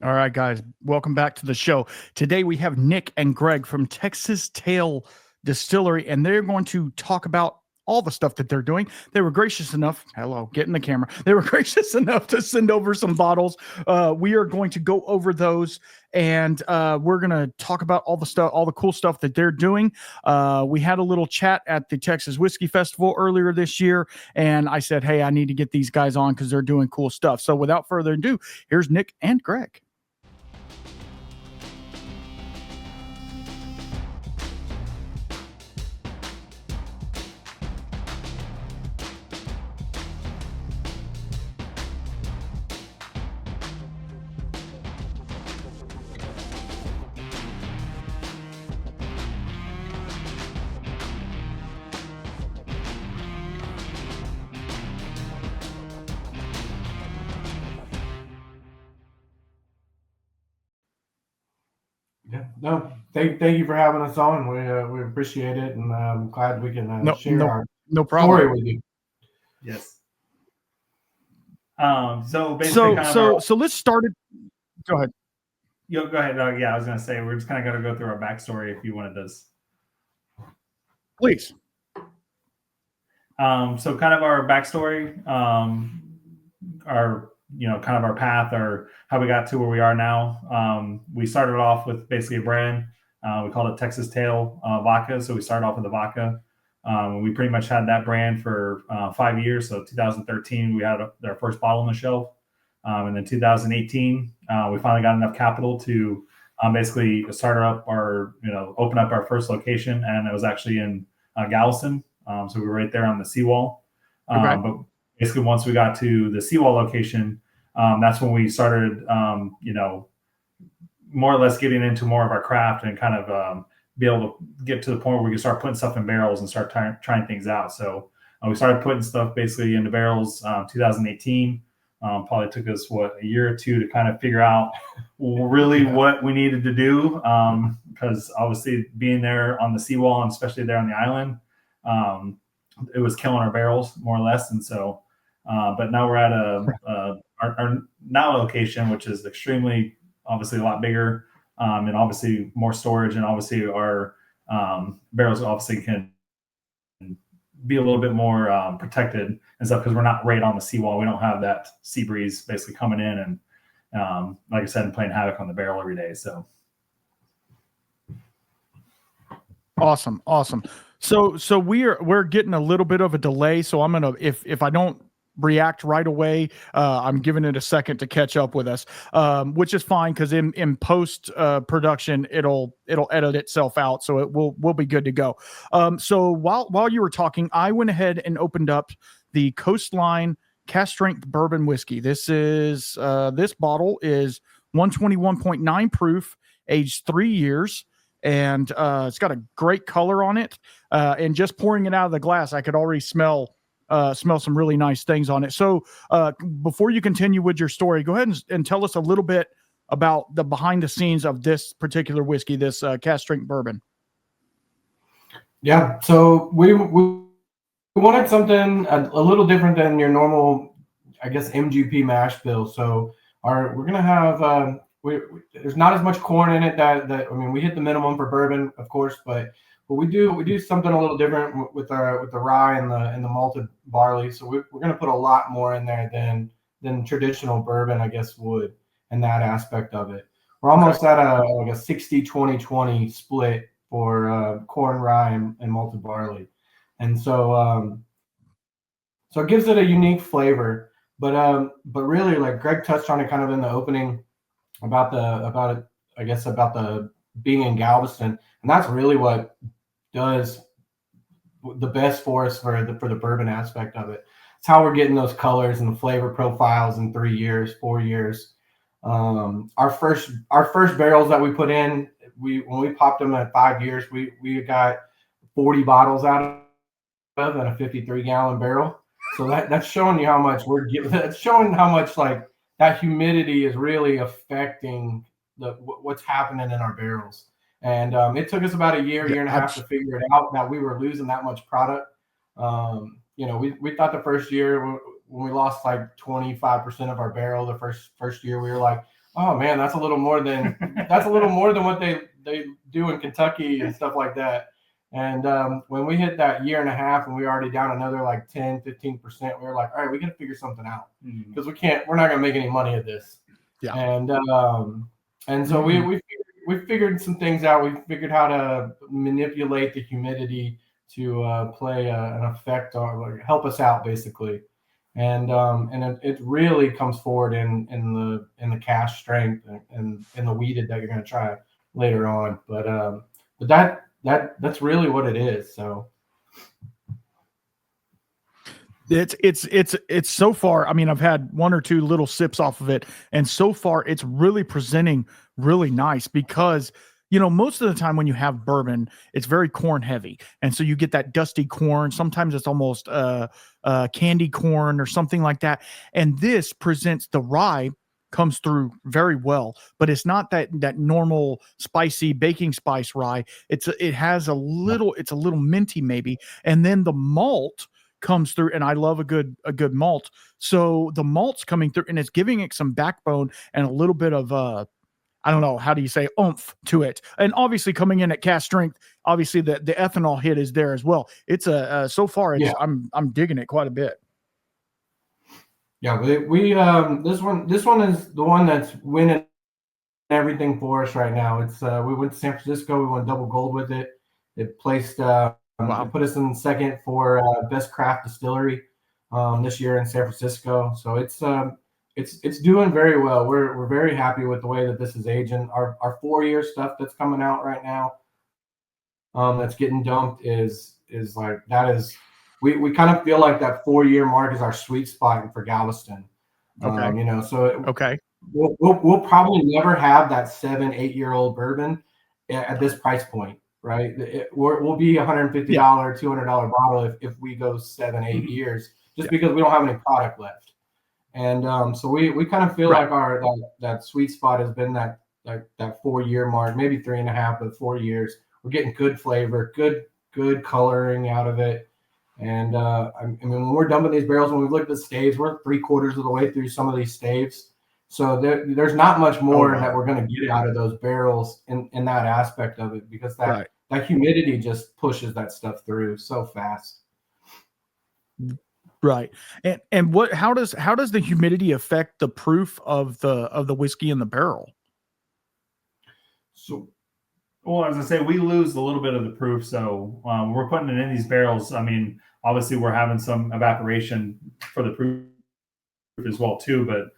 All right, guys, welcome back to the show. Today we have Nick and Greg from Texas Tail Distillery, and they're going to talk about all the stuff that they're doing. They were gracious enough, hello, get in the camera. They were gracious enough to send over some bottles. We are going to go over those, and we're going to talk about all the stuff, all the cool stuff that they're doing. We had a little chat at the Texas Whiskey Festival earlier this year, and I said, hey, I need to get these guys on because they're doing cool stuff. So without further ado, here's Nick and Greg. Yeah, no, thank you for having us on. We appreciate it, and I'm glad we can No, share no, our no problem. story with you. Yes. So basically, So, kind of our. so let's start it. Go ahead. Go ahead. Yeah, I was gonna say we're just kind of gonna go through our backstory if you wanted this. Please. So kind of our backstory, our kind of our path or how we got to where we are now. We started off with basically a brand. We called it Texas Tail Vodka. So we started off with the vodka. We pretty much had that brand for 5 years. So 2013, we had our first bottle on the shelf. And then 2018, we finally got enough capital to basically start up open up our first location. And it was actually in Galveston. So we were right there on the seawall. Okay. But basically, once we got to the seawall location, that's when we started, more or less getting into more of our craft and kind of be able to get to the point where we could start putting stuff in barrels and start trying things out. So we started putting stuff basically into barrels 2018. Probably took us a year or two to kind of figure out really what we needed to do, because obviously being there on the seawall and especially there on the island, it was killing our barrels more or less. And so, but now we're at our now location, which is extremely obviously a lot bigger, and obviously more storage, and obviously our barrels obviously can be a little bit more protected and stuff because we're not right on the seawall. We don't have that sea breeze basically coming in and like I said, and playing havoc on the barrel every day. So Awesome. So we're getting a little bit of a delay. So I'm gonna if I don't react right away, I'm giving it a second to catch up with us, which is fine because in post production it'll edit itself out, so we'll be good to go. So while you were talking, I went ahead and opened up the Coastline Cast Strength Bourbon Whiskey. This bottle is 121.9 proof, aged 3 years. And it's got a great color on it. And just pouring it out of the glass, I could already smell some really nice things on it. So before you continue with your story, go ahead and tell us a little bit about the behind the scenes of this particular whiskey, this cast strength bourbon. Yeah, so we wanted something a little different than your normal, I guess, MGP mash bill. So we're gonna have there's not as much corn in it that I mean, we hit the minimum for bourbon, of course, but we do something a little different with the rye and the malted barley. So we're going to put a lot more in there than traditional bourbon, I guess, would, in that aspect of it. We're almost at a 60-20-20 split for corn, rye, and malted barley, and so it gives it a unique flavor. But really, like Greg touched on it kind of in the opening about the being in Galveston, and that's really what does the best for us for the bourbon aspect of it. It's how we're getting those colors and the flavor profiles in 3 years, 4 years. Our first barrels that we put in, when we popped them at 5 years, we got 40 bottles out of in a 53-gallon barrel. So that's showing you how much we're giving. That's showing how much like that humidity is really affecting what's happening in our barrels. And it took us about a year and a half to figure it out that we were losing that much product. We thought the first year when we lost like 25% of our barrel, the first year we were like, Oh man, that's a little more than what they do in Kentucky and stuff like that. And when we hit that year and a half and we were already down another like 10-15%, we were like, all right, we got to figure something out because we're not going to make any money at this. Yeah. And so we figured some things out. We figured how to manipulate the humidity to play an effect on, like, help us out basically. And it really comes forward in the cash strength and the weeded that you're going to try later on. But that's really what it is. So it's so far. I mean, I've had one or two little sips off of it, and so far it's really presenting really nice because, you know, most of the time when you have bourbon, it's very corn heavy. And so you get that dusty corn. Sometimes it's almost candy corn or something like that. And this presents the rye comes through very well, but it's not that normal spicy baking spice rye. It's a little minty maybe. And then the malt comes through, and I love a good malt. So the malt's coming through and it's giving it some backbone and a little bit of I don't know, how do you say, oomph to it. And obviously coming in at cast strength, obviously the ethanol hit is there as well. It's so far it's I'm digging it quite a bit. Yeah, we this one is the one that's winning everything for us right now. It's we went to San Francisco, we won double gold with it. It placed it put us in second for best craft distillery this year in San Francisco. So it's doing very well. We're very happy with the way that this is aging. Our 4-year stuff that's coming out right now, that's getting dumped is like that is we kind of feel like that 4-year mark is our sweet spot for Galveston. Okay. You know, so okay. We'll probably never have that 7-8-year-old bourbon at this price point, right? We'll be $150, $200 bottle if we go 7-8 years, just because we don't have any product left. And so we kind of feel like that sweet spot has been that 4-year mark, maybe 3.5, but 4 years. We're getting good flavor, good coloring out of it. And I mean, when we're dumping these barrels, when we look at the staves, we're 3/4 of the way through some of these staves. So there's not much more that we're going to get out of those barrels in that aspect of it, because that humidity just pushes that stuff through so fast. Right. And how does the humidity affect the proof of the whiskey in the barrel? So, well, as I say, we lose a little bit of the proof. So we're putting it in these barrels. I mean, obviously we're having some evaporation for the proof as well too. But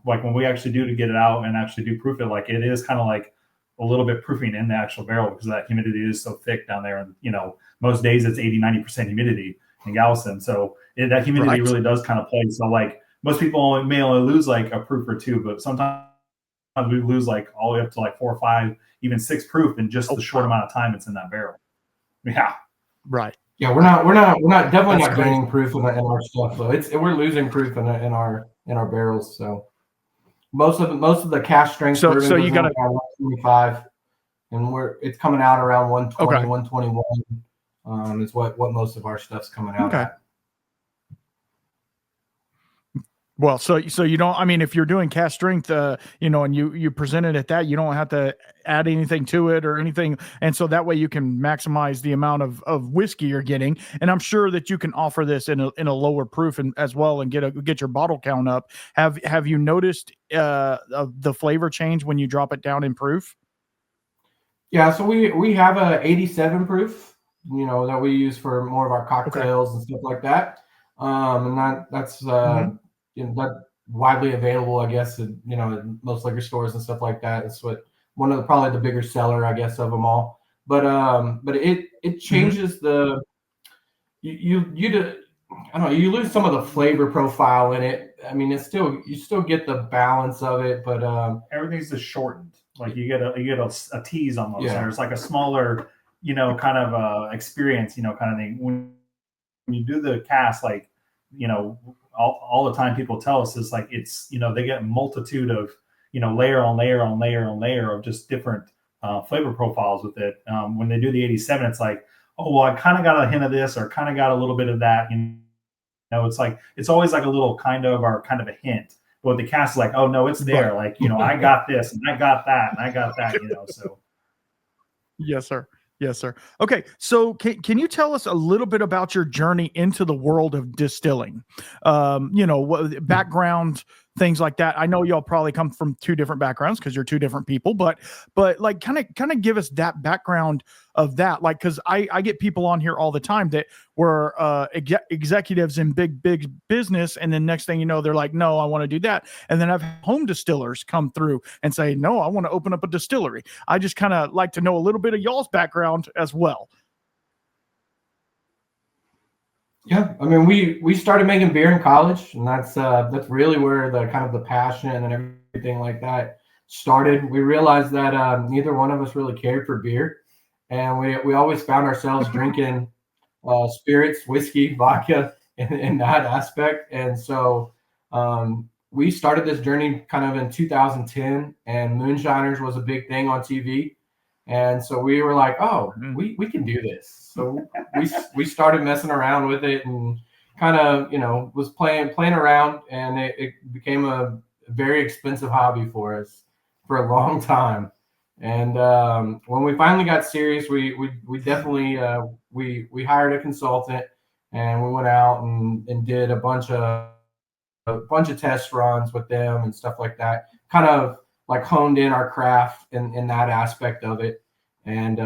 like when we actually do to get it out and actually do proof it, like it is kind of like a little bit proofing in the actual barrel because that humidity is so thick down there. And, you know, most days it's 80-90% humidity in Galveston. So that humidity really does kind of play. So like most people may only lose like a proof or two, but sometimes we lose like all the way up to like 4 or 5, even 6 proof in just the short amount of time it's in that barrel. Yeah. Right. Yeah, we're definitely not gaining proof in our stuff though. We're losing proof in our barrels. So most of the cash strength so you got 125, and it's coming out around 120, 121. Is what most of our stuff's coming out at. Well, so you don't. I mean, if you're doing cast strength, you know, and you present it at that, you don't have to add anything to it or anything, and so that way you can maximize the amount of whiskey you're getting. And I'm sure that you can offer this in a lower proof and as well, and get your bottle count up. Have you noticed the flavor change when you drop it down in proof? Yeah, so we have a 87 proof, you know, that we use for more of our cocktails and stuff like that. And that's you know, that widely available, I guess, you know, in most liquor stores and stuff like that. It's one of probably the bigger seller, I guess, of them all. But it changes the you I don't know, you lose some of the flavor profile in it. I mean, you still get the balance of it, but everything's just shortened. Like you get a tease almost. Yeah. There's like a smaller, you know, kind of experience, you know, kind of thing. When you do the cast, like, you know, all the time people tell us is like it's, you know, they get a multitude of, you know, layer on layer on layer on layer of just different flavor profiles with it. When they do the 87, it's like, oh, well, I kind of got a hint of this or kind of got a little bit of that. You know, it's like it's always like a little kind of or kind of a hint. But with the cask, like, oh no, it's there. Like, you know, I got this and I got that and I got that, you know, so. Yes, sir. Yes, sir. Okay, so can you tell us a little bit about your journey into the world of distilling? You know, what background, things like that. I know y'all probably come from two different backgrounds because you're two different people, but like kind of give us that background of that, like, because I get people on here all the time that were executives in big business, and then next thing you know, they're like, no, I want to do that, and then I've had home distillers come through and say, no, I want to open up a distillery. I just kind of like to know a little bit of y'all's background as well. Yeah, I mean, we started making beer in college, and that's really where the kind of the passion and everything like that started. We realized that neither one of us really cared for beer, and we always found ourselves drinking spirits, whiskey, vodka, in that aspect. And so we started this journey kind of in 2010, and moonshiners was a big thing on TV. And so we were like, oh, we can do this. So we started messing around with it and kind of, you know, was playing around, and it became a very expensive hobby for us for a long time. And when we finally got serious, we definitely we hired a consultant, and we went out and did a bunch of test runs with them and stuff like that. Kind of like honed in our craft in that aspect of it. And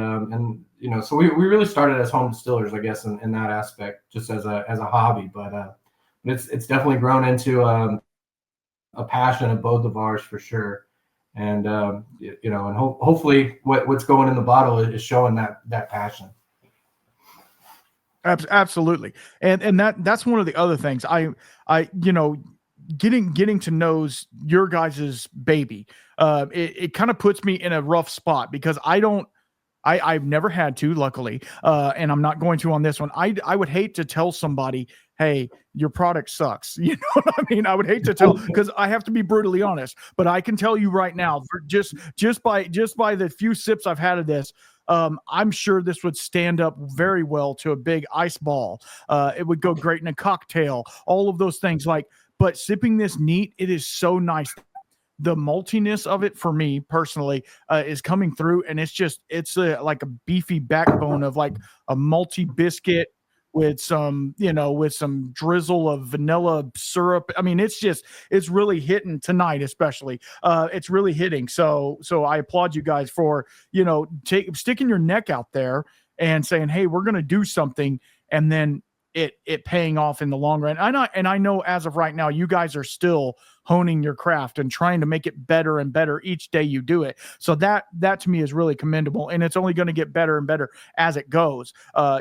you know, so we really started as home distillers, I guess, in that aspect, just as a hobby. But it's definitely grown into a passion of both of ours for sure. And you know, and hopefully what's going in the bottle is showing that passion. Absolutely. And that's one of the other things I you know, getting to know your guys's baby. It kind of puts me in a rough spot because I've never had to, luckily, and I'm not going to on this one. I would hate to tell somebody, hey, your product sucks. You know what I mean? I would hate to tell, because I have to be brutally honest. But I can tell you right now, for just by the few sips I've had of this, I'm sure this would stand up very well to a big ice ball. It would go great in a cocktail. All of those things, like. But sipping this neat, it is so nice. The maltiness of it for me personally is coming through, and it's like a beefy backbone of like a malty biscuit with some, you know, with some drizzle of vanilla syrup. I mean, it's really hitting tonight, especially. It's really hitting. So I applaud you guys for, you know, sticking your neck out there and saying, hey, we're going to do something, and then it paying off in the long run. I know as of right now, you guys are still honing your craft and trying to make it better and better each day you do it. So that to me is really commendable, and it's only going to get better and better as it goes.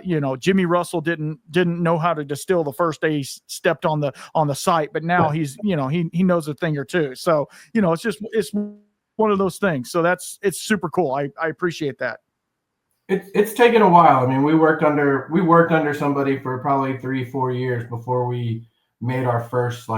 You know, Jimmy Russell didn't know how to distill the first day he stepped on the site, but now he's, you know, he knows a thing or two. So, you know, it's one of those things. So it's super cool. I appreciate that. It's taken a while. I mean, we worked under somebody for probably 3-4 years before we made our first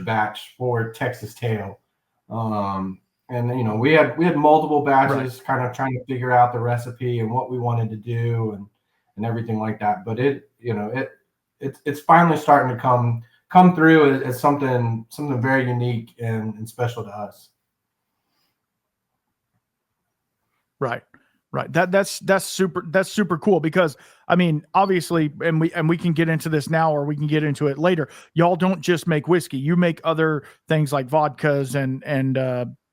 batch for Texas Tail. And you know, we had multiple batches, right, kind of trying to figure out the recipe and what we wanted to do and everything like that. But it's finally starting to come through as something very unique and special to us. Right. Right. That's super cool, because I mean, obviously, and we can get into this now, or we can get into it later. Y'all don't just make whiskey. You make other things like vodkas and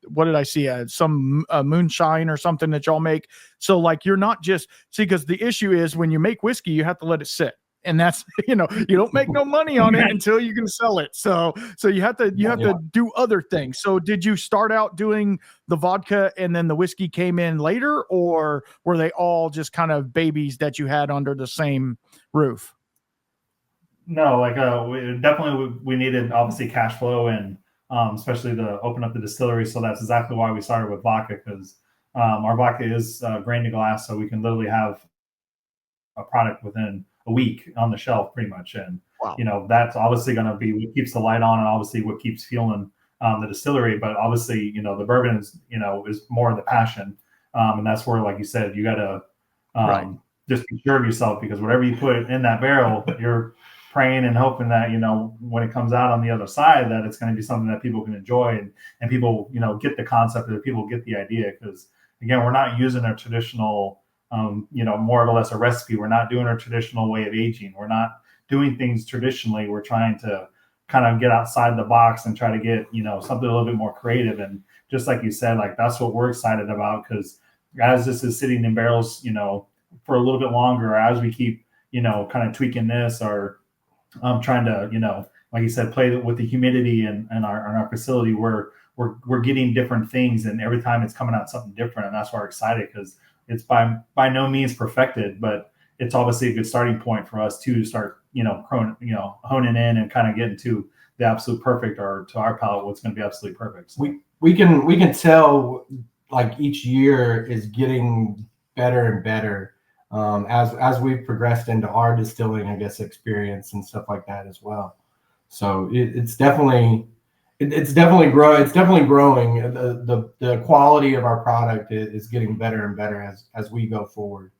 what did I see? Some moonshine or something that y'all make. So like, you're not just, because the issue is when you make whiskey, you have to let it sit. And that's, you know, you don't make no money on it until you can sell it. So you have to do other things. So did you start out doing the vodka and then the whiskey came in later, or were they all just kind of babies that you had under the same roof? No, like we needed obviously cash flow, and especially to open up the distillery. So that's exactly why we started with vodka, because our vodka is grain to glass, so we can literally have a product within a week on the shelf pretty much. And wow, you know, that's obviously going to be what keeps the light on, and obviously what keeps fueling the distillery. But obviously, you know, the bourbon is, you know, is more of the passion, and that's where, like you said, you got to just be sure of yourself, because whatever you put in that barrel, you're praying and hoping that, when it comes out on the other side, that it's going to be something that people can enjoy, and people, get the concept of it, people get the idea. Because again, we're not using a traditional, more or less a recipe. We're not doing a traditional way of aging. We're not doing things traditionally. We're trying to kind of get outside the box and try to get, something a little bit more creative. And just like you said, like, that's what we're excited about, because as this is sitting in barrels, for a little bit longer, as we keep, kind of tweaking this, or trying to, like you said, play with the humidity in our facility, we're getting different things, and every time it's coming out something different. And that's why we're excited, because it's by no means perfected, but it's obviously a good starting point for us to start, honing in and kind of getting to the absolute perfect, or to our palate, what's going to be absolutely perfect. So. We can tell, like, each year is getting better and better as we've progressed into our distilling, I guess, experience and stuff like that as well. So it's definitely growing. It's definitely growing. The quality of our product is getting better and better as we go forward.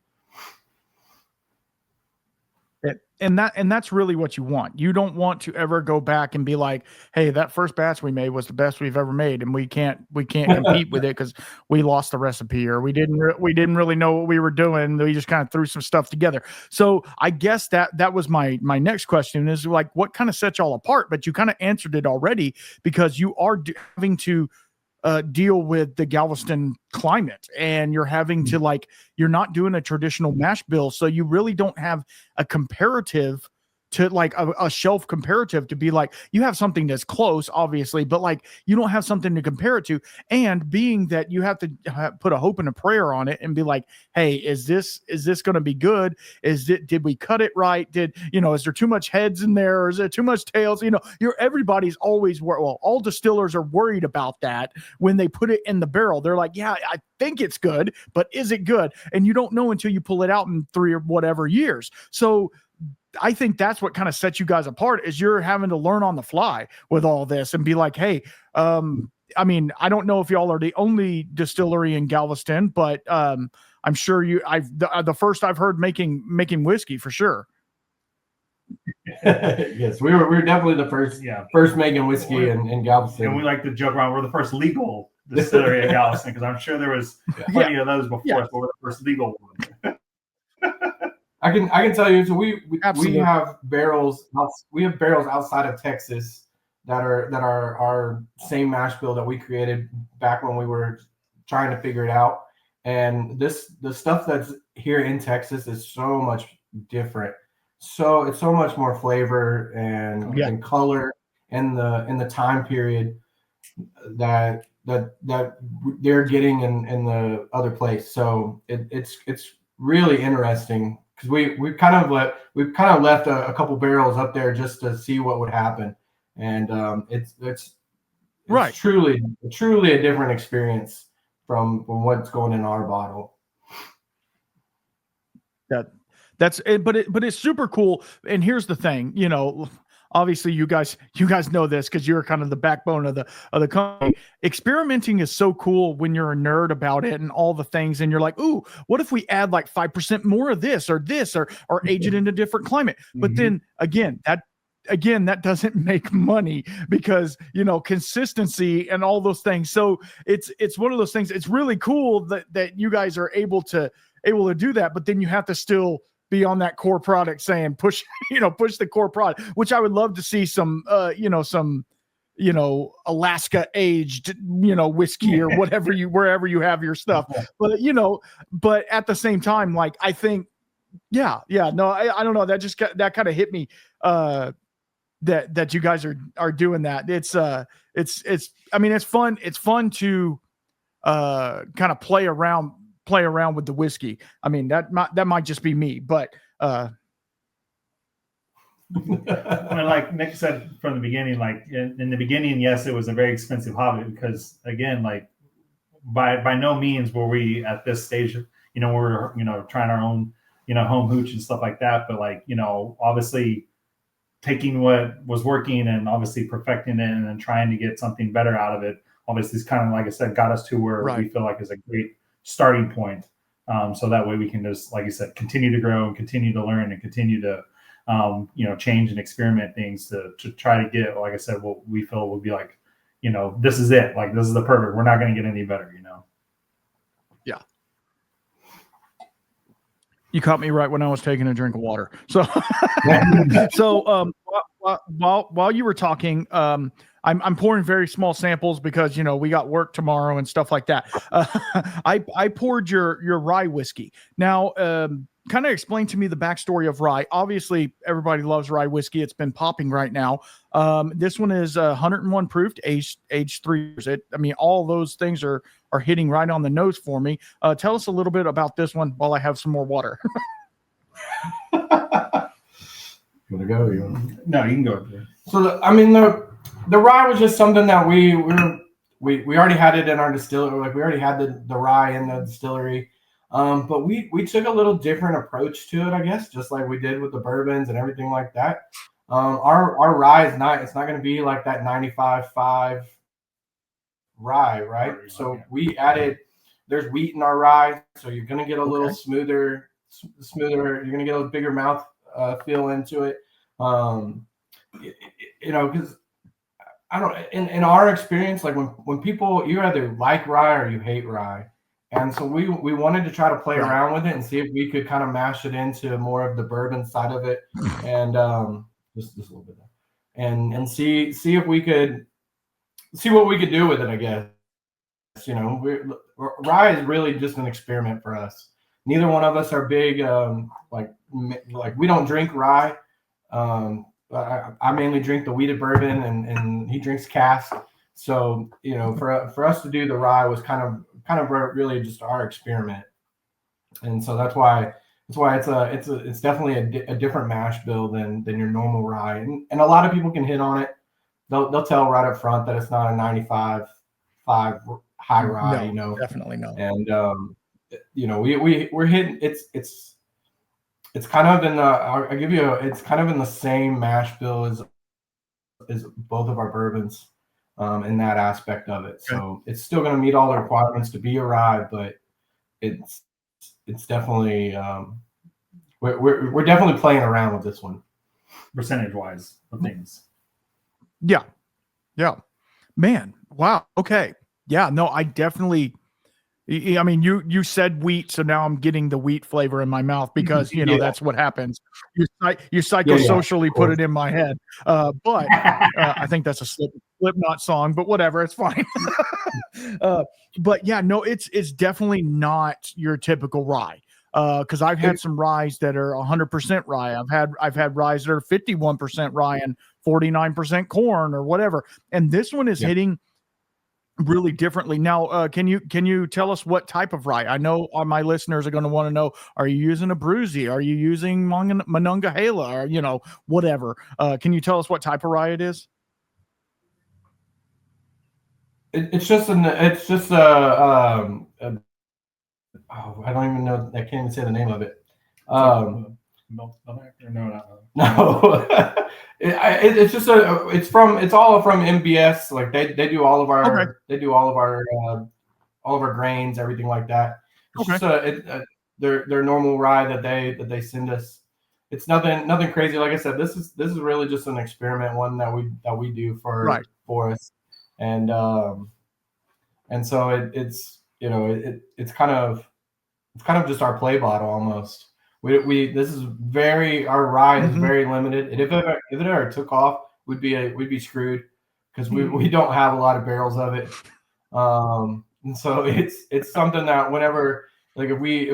And that's really what you want. You don't want to ever go back and be like, hey, that first batch we made was the best we've ever made, and we can't compete with it because we lost the recipe, or we didn't really know what we were doing. We just kind of threw some stuff together. So I guess that was my next question, is like, what kind of sets y'all apart? But you kind of answered it already, because you are having to deal with the Galveston climate, and you're having to, like, you're not doing a traditional mash bill, so you really don't have a comparative to, like, a shelf comparative to be like, you have something that's close, obviously, but like, you don't have something to compare it to. And being that you have to put a hope and a prayer on it and be like, hey, is this going to be good? Did we cut it right? Is there too much heads in there, or is there too much tails? Everybody's always all distillers are worried about that when they put it in the barrel. They're like, yeah, I think it's good, but is it good? And you don't know until you pull it out in 3 or whatever years. So I think that's what kind of sets you guys apart, is you're having to learn on the fly with all this and be like, hey, I mean, I don't know if y'all are the only distillery in Galveston, but I'm sure the first I've heard making whiskey for sure. Yes, we were definitely the first making whiskey in Galveston. And we like to joke around, we're the first legal distillery in Galveston, because I'm sure there was plenty of those before us, but we're the first legal one. I can tell you, so we have barrels. We have barrels outside of Texas that are our same mash bill that we created back when we were trying to figure it out. And the stuff that's here in Texas is so much different. So it's so much more flavor and color in the time period that they're getting in the other place. So it's really interesting, because we've kind of left a couple barrels up there just to see what would happen, and it's right. truly a different experience from what's going in our bottle. That's it, but it's super cool. And here's the thing, obviously you guys know this, because you're kind of the backbone of the company. Experimenting is so cool when you're a nerd about it and all the things, and you're like, ooh, what if we add like 5% more of this or age it in a different climate? But then again, that doesn't make money, because consistency and all those things. So it's one of those things. It's really cool that you guys are able to do that, but then you have to still be on that core product, saying push the core product, which I would love to see some Alaska aged whiskey or whatever wherever you have your stuff. But at the same time, like, I think I don't know, that kind of hit me that you guys are doing that. It's fun. It's fun to kind of play around with the whiskey. I mean, that might just be me, but like Nick said from the beginning, like in the beginning, yes, it was a very expensive hobby, because again, like by no means were we at this stage, we're trying our own home hooch and stuff like that, but like obviously taking what was working and obviously perfecting it and then trying to get something better out of it, obviously it's kind of, like I said, got us to where we feel like is a great starting point. So that way we can just, like you said, continue to grow and continue to learn and continue to change and experiment things to try to get, like I said, what we feel would be like, this is it. Like, this is the perfect. We're not going to get any better, Yeah. You caught me right when I was taking a drink of water. So, while you were talking, I'm pouring very small samples because we got work tomorrow and stuff like that. I poured your rye whiskey. Now, kind of explain to me the backstory of rye. Obviously, everybody loves rye whiskey. It's been popping right now. This one is 101 proof, aged 3 years. All those things are hitting right on the nose for me. Tell us a little bit about this one while I have some more water. You want to go? No, you can go. So the rye was just something that we already had it in our distillery. Like, we already had the rye in the distillery. But we took a little different approach to it, I guess, just like we did with the bourbons and everything like that. Our rye it's not going to be like that 95.5 rye, right? So we added, there's wheat in our rye, so you're going to get a little smoother. You're going to get a bigger mouth feel into it. Because I don't, in our experience, like when people, you either like rye or you hate rye. And so we wanted to try to play around with it and see if we could kind of mash it into more of the bourbon side of it, and just a little bit, and see if we could see what we could do with it. I guess rye is really just an experiment for us. Neither one of us are big like we don't drink rye. I mainly drink the wheated bourbon, and he drinks cask. So for us to do the rye was kind of really just our experiment, and so that's why it's definitely a different mash bill than your normal rye, and a lot of people can hit on it. They'll tell right up front that it's not a 95.5 high rye. No, definitely no. And we're hitting it's kind of in the it's kind of in the same mash bill as both of our bourbons. In that aspect of it, so it's still going to meet all the requirements to be a rye, but it's definitely we're definitely playing around with this one, percentage wise of things. Yeah, man, wow, okay, yeah, no, I definitely. You said wheat, so now I'm getting the wheat flavor in my mouth because that's what happens. You psychosocially put it in my head, but I think that's a Slipknot song, but whatever, it's fine. But yeah, no, it's definitely not your typical rye. Because I've had some ryes that are 100% rye. I've had ryes that are 51% rye and 49% corn or whatever, and this one is hitting really differently. Now, can you tell us what type of rye? I know my listeners are going to want to know, are you using a Bruzy? Are you using Monongahela? Or, whatever. Can you tell us what type of rye it is? I don't even know. I can't even say the name of it. No. It's all from MBS. Like they do all of our all of our grains, everything like that. It's just their normal rye that they send us. It's nothing crazy. Like I said, this is really just an experiment one that we do for us, and so it's kind of just our play bottle almost. Our rye is very limited. And if it ever took off, we'd be screwed because we don't have a lot of barrels of it. And so it's something that whenever, like, if we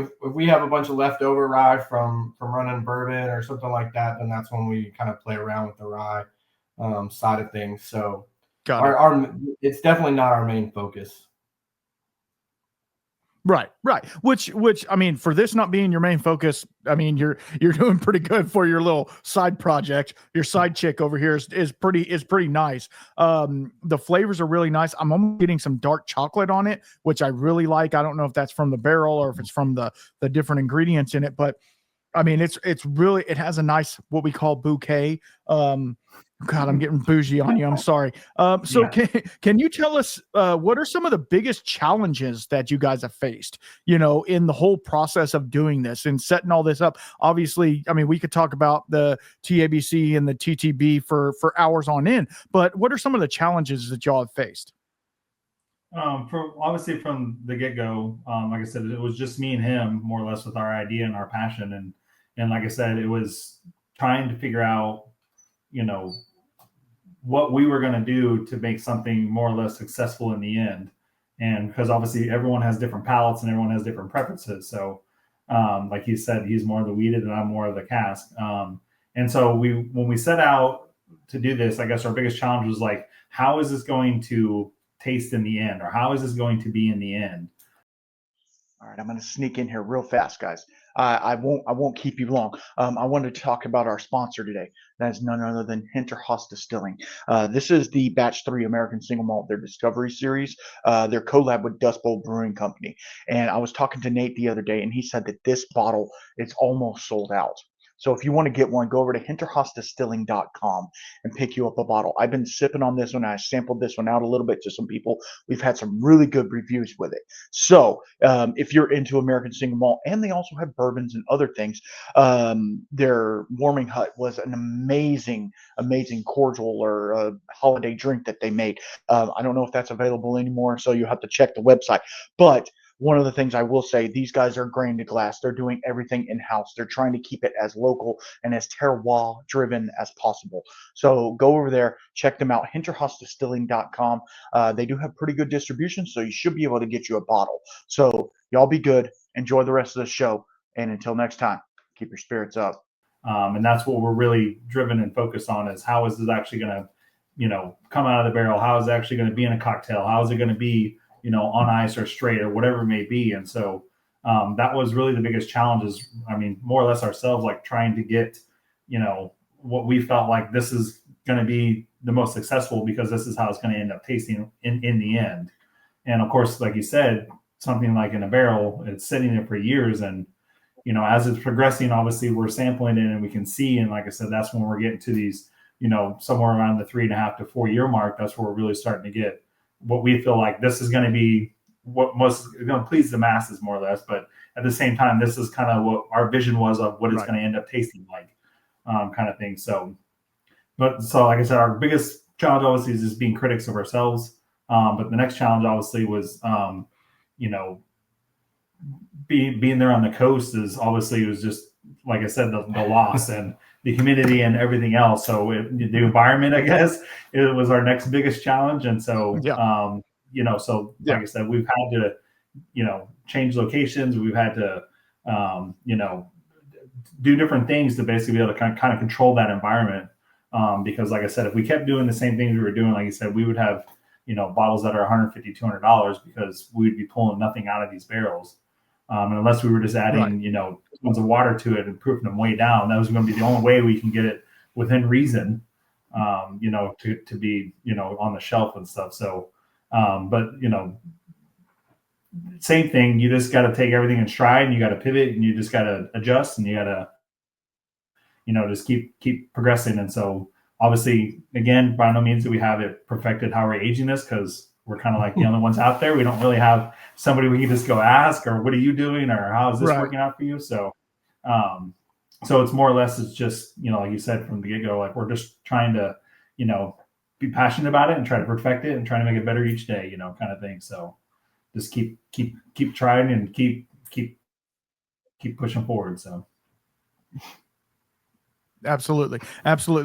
have a bunch of leftover rye from running bourbon or something like that, then that's when we kind of play around with the rye side of things. So it's definitely not our main focus. Right. Which for this not being your main focus, you're doing pretty good for your little side project. Your side chick over here is pretty nice. The flavors are really nice. I'm almost getting some dark chocolate on it, which I really like. I don't know if that's from the barrel or if it's from the different ingredients in it, but it has a nice, what we call bouquet. God, I'm getting bougie on you. I'm sorry. So Yeah. can you tell us what are some of the biggest challenges that you guys have faced, you know, in the whole process of doing this and setting all this up? Obviously, I mean, we could talk about the TABC and the TTB for hours on end, but what are some of the challenges that y'all have faced? From the get go, like I said, it was just me and him more or less with our idea and our passion, and like I said, it was trying to figure out, you know, what we were going to do to make something more or less successful in the end. And because obviously everyone has different palates and everyone has different preferences. So, like he said, he's more of the weeded and I'm more of the cask. And so when we set out to do this, I guess our biggest challenge was like, how is this going to taste in the end, or how is this going to be in the end? All right, I'm going to sneak in here real fast, guys. I won't keep you long. I wanted to talk about our sponsor today. That is none other than Hinterhouse Distilling. This is the Batch 3 American Single Malt, their Discovery Series, their collab with Dust Bowl Brewing Company. And I was talking to Nate the other day, and he said that this bottle is almost sold out. So if you want to get one, go over to hinterhostdistilling.com and pick you up a bottle. I've been sipping on this one. I sampled this one out a little bit to some people. We've had some really good reviews with it. So if you're into American Single Malt, and they also have bourbons and other things, their Warming Hut was an amazing cordial or holiday drink that they made. I don't know if that's available anymore, so you have to check the website. But one of the things I will say, these guys are grain to glass. They're doing everything in-house. They're trying to keep it as local and as terroir driven as possible. So go over there, check them out, hinterhostdistilling.com. They do have pretty good distribution, so you should be able to get you a bottle. So y'all be good. Enjoy the rest of the show. And until next time, keep your spirits up. And that's what we're really driven and focused on, is how is this actually going to, you know, come out of the barrel? How is it actually going to be in a cocktail? How is it going to be, you know, on ice or straight or whatever it may be? And so that was really the biggest challenge, is, I mean, more or less ourselves, like trying to get, you know, what we felt like this is going to be the most successful, because this is how it's going to end up tasting in the end. And of course, like you said, something like in a barrel, it's sitting there for years. And, you know, as it's progressing, obviously we're sampling it and we can see. And like I said, that's when we're getting to these, you know, somewhere around the 3.5 to 4 year mark. That's where we're really starting to get what we feel like this is going to be what most going to please the masses, more or less. But at the same time, this is kind of what our vision was of what it's going to end up tasting like, kind of thing. So like I said, our biggest challenge obviously is just being critics of ourselves. But the next challenge obviously was, you know, being there on the coast is obviously, it was just, like I said, the loss and the humidity and everything else. So the environment, I guess, it was our next biggest challenge. And so, you know, like I said, we've had to, you know, change locations. We've had to, you know, do different things to basically be able to kind of control that environment. Because like I said, if we kept doing the same things we were doing, like you said, we would have, you know, bottles that are $150, $200, because we'd be pulling nothing out of these barrels. And unless we were just adding, you know, tons of water to it and proofing them way down, that was going to be the only way we can get it within reason, you know, to be, you know, on the shelf and stuff. So, but, you know, same thing, you just got to take everything in stride, and you got to pivot, and you just got to adjust, and you got to, you know, just keep progressing. And so obviously, again, by no means do we have it perfected how we're aging this, because we're kind of like the only ones out there. We don't really have somebody we can just go ask, or what are you doing, or how is this working out for you? So, so it's more or less, it's just, you know, like you said from the get-go, like we're just trying to, you know, be passionate about it and try to perfect it and trying to make it better each day, you know, kind of thing. So just keep trying and keep pushing forward. So. Absolutely.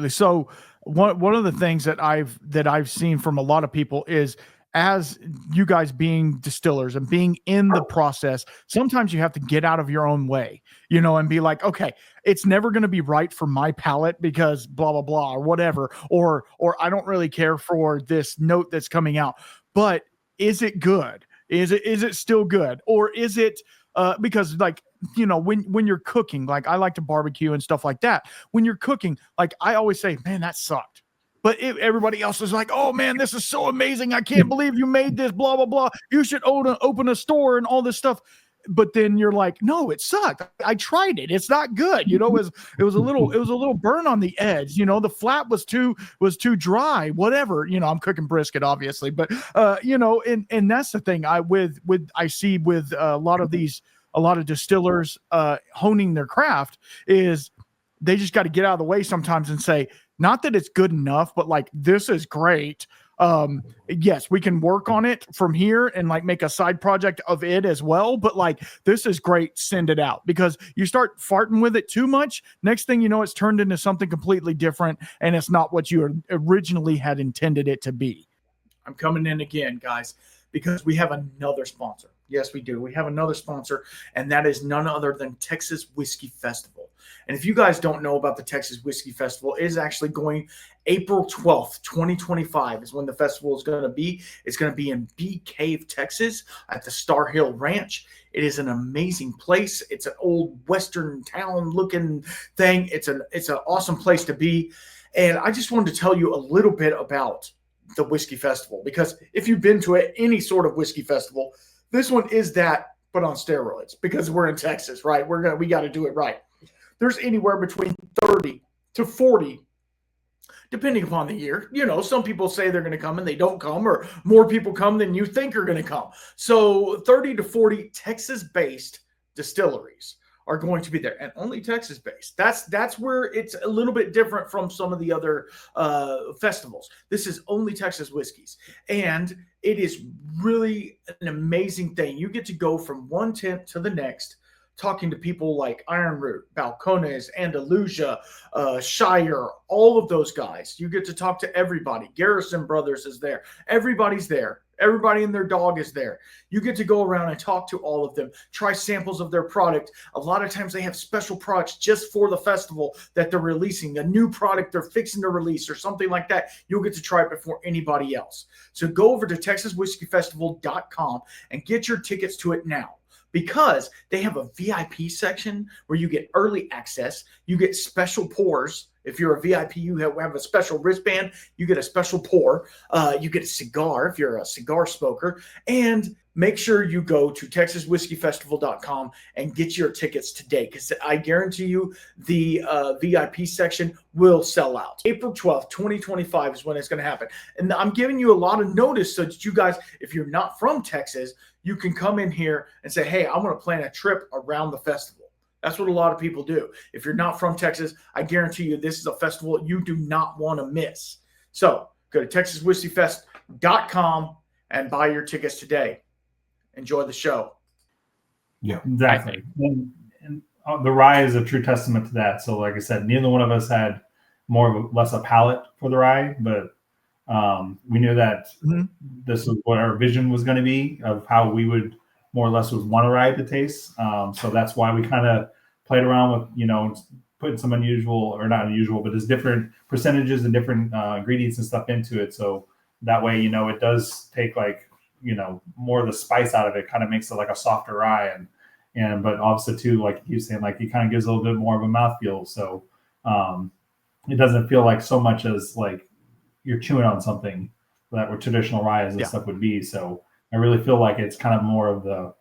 So one of the things that I've seen from a lot of people is, as you guys being distillers and being in the process, sometimes you have to get out of your own way, you know, and be like, okay, it's never going to be right for my palate because blah, blah, blah, or whatever, or I don't really care for this note that's coming out, but is it good? Is it still good? Or is it, because like, you know, when you're cooking, like I like to barbecue and stuff like that. When you're cooking, like I always say, man, that sucked. But everybody else is like, oh man, this is so amazing. I can't believe you made this, blah, blah, blah. You should open a store and all this stuff. but then you're like, no, it sucked. I tried it. It's not good. You know, it was a little burn on the edge. You know, the flat was too dry, whatever. You know, I'm cooking brisket, obviously, but you know, and that's the thing I see with a lot of distillers honing their craft is they just got to get out of the way sometimes and say, not that it's good enough, but like, this is great. Yes, we can work on it from here and like make a side project of it as well. But like, this is great. Send it out, because you start farting with it too much. Next thing you know, it's turned into something completely different, and it's not what you originally had intended it to be. I'm coming in again, guys, because we have another sponsor. Yes, we do. We have another sponsor, and that is none other than Texas Whiskey Festival. And if you guys don't know about the Texas Whiskey Festival, it is actually going April 12th, 2025 is when the festival is going to be. It's going to be in Bee Cave, Texas at the Star Hill Ranch. It is an amazing place. It's an old Western town looking thing. It's an awesome place to be. And I just wanted to tell you a little bit about the Whiskey Festival, because if you've been to any sort of whiskey festival, this one is that, but on steroids, because we're in Texas, right? We got to do it right. There's anywhere between 30 to 40, depending upon the year. You know, some people say they're going to come and they don't come, or more people come than you think are going to come. So 30 to 40 Texas-based distilleries are going to be there, and only Texas-based. That's where it's a little bit different from some of the other festivals. This is only Texas whiskeys, and it is really an amazing thing. You get to go from one tent to the next, talking to people like Iron Root, Balcones, Andalusia, Shire, all of those guys. You get to talk to everybody. Garrison Brothers is there. Everybody's there. Everybody and their dog is there. You get to go around and talk to all of them, try samples of their product. A lot of times they have special products just for the festival that they're releasing, a new product they're fixing to release or something like that. You'll get to try it before anybody else. So go over to TexasWhiskeyFestival.com and get your tickets to it now, because they have a VIP section where you get early access. You get special pours. If you're a VIP, you have a special wristband. You get a special pour. You get a cigar if you're a cigar smoker. And make sure you go to TexasWhiskeyFestival.com and get your tickets today, because I guarantee you the VIP section will sell out. April 12th, 2025 is when it's going to happen. And I'm giving you a lot of notice so that you guys, if you're not from Texas, you can come in here and say, hey, I'm going to plan a trip around the festival. That's what a lot of people do. If you're not from Texas, I guarantee you this is a festival you do not want to miss. So go to TexasWhiskeyFest.com and buy your tickets today. Enjoy the show. Yeah, exactly. And the rye is a true testament to that. So like I said, neither one of us had less a palate for the rye, but we knew that this was what our vision was going to be of how we would more or less would want a rye to taste. So that's why we kind of played around with, you know, putting some unusual, or not unusual, but there's different percentages and different ingredients and stuff into it. So that way, you know, it does take like, you know, more of the spice out of it, kind of makes it like a softer rye. But obviously too, like you saying, like it kind of gives a little bit more of a mouthfeel. So it doesn't feel like so much as like you're chewing on something that where traditional rye and stuff would be. So I really feel like it's kind of more of the,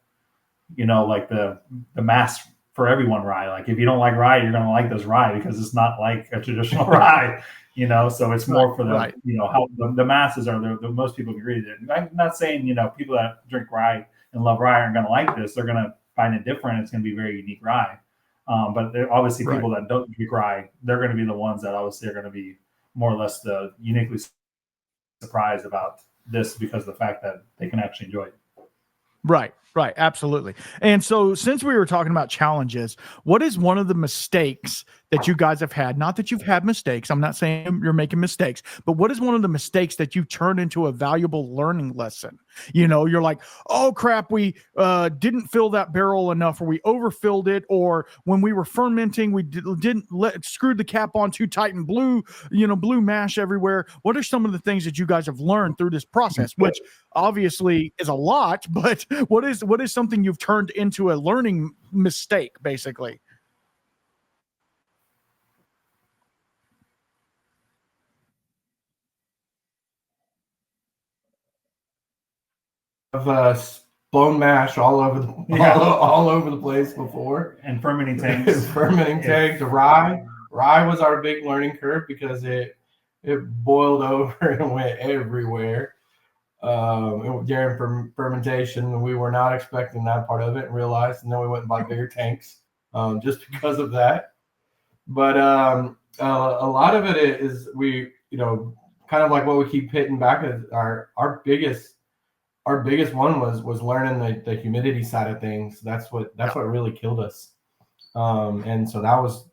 you know, like the mass for everyone rye. Like if you don't like rye, you're going to like this rye because it's not like a traditional rye, you know? So it's more for the, you know, how the masses are the most people agree that. I'm not saying, you know, people that drink rye and love rye aren't going to like this. They're going to find it different. It's going to be very unique rye. But obviously people that don't drink rye, they're going to be the ones that obviously are going to be more or less the uniquely surprised about this because of the fact that they can actually enjoy it. Right. Absolutely. And so since we were talking about challenges, what is one of the mistakes that you guys have had? Not that you've had mistakes. I'm not saying you're making mistakes, but what is one of the mistakes that you've turned into a valuable learning lesson? You know, you're like, oh crap, we didn't fill that barrel enough, or we overfilled it, or when we were fermenting, we didn't screwed the cap on too tight and blew mash everywhere. What are some of the things that you guys have learned through this process, which obviously is a lot, but what is something you've turned into a learning mistake, basically? Of blown mash all over all over the place before. And fermenting tanks. Fermenting tanks. Rye was our big learning curve because it boiled over and went everywhere. During fermentation, we were not expecting that part of it and realized, and then we went and bought bigger tanks just because of that. But a lot of it is we, kind of like what we keep hitting back at our biggest one was learning the humidity side of things. That's what really killed us. And so that was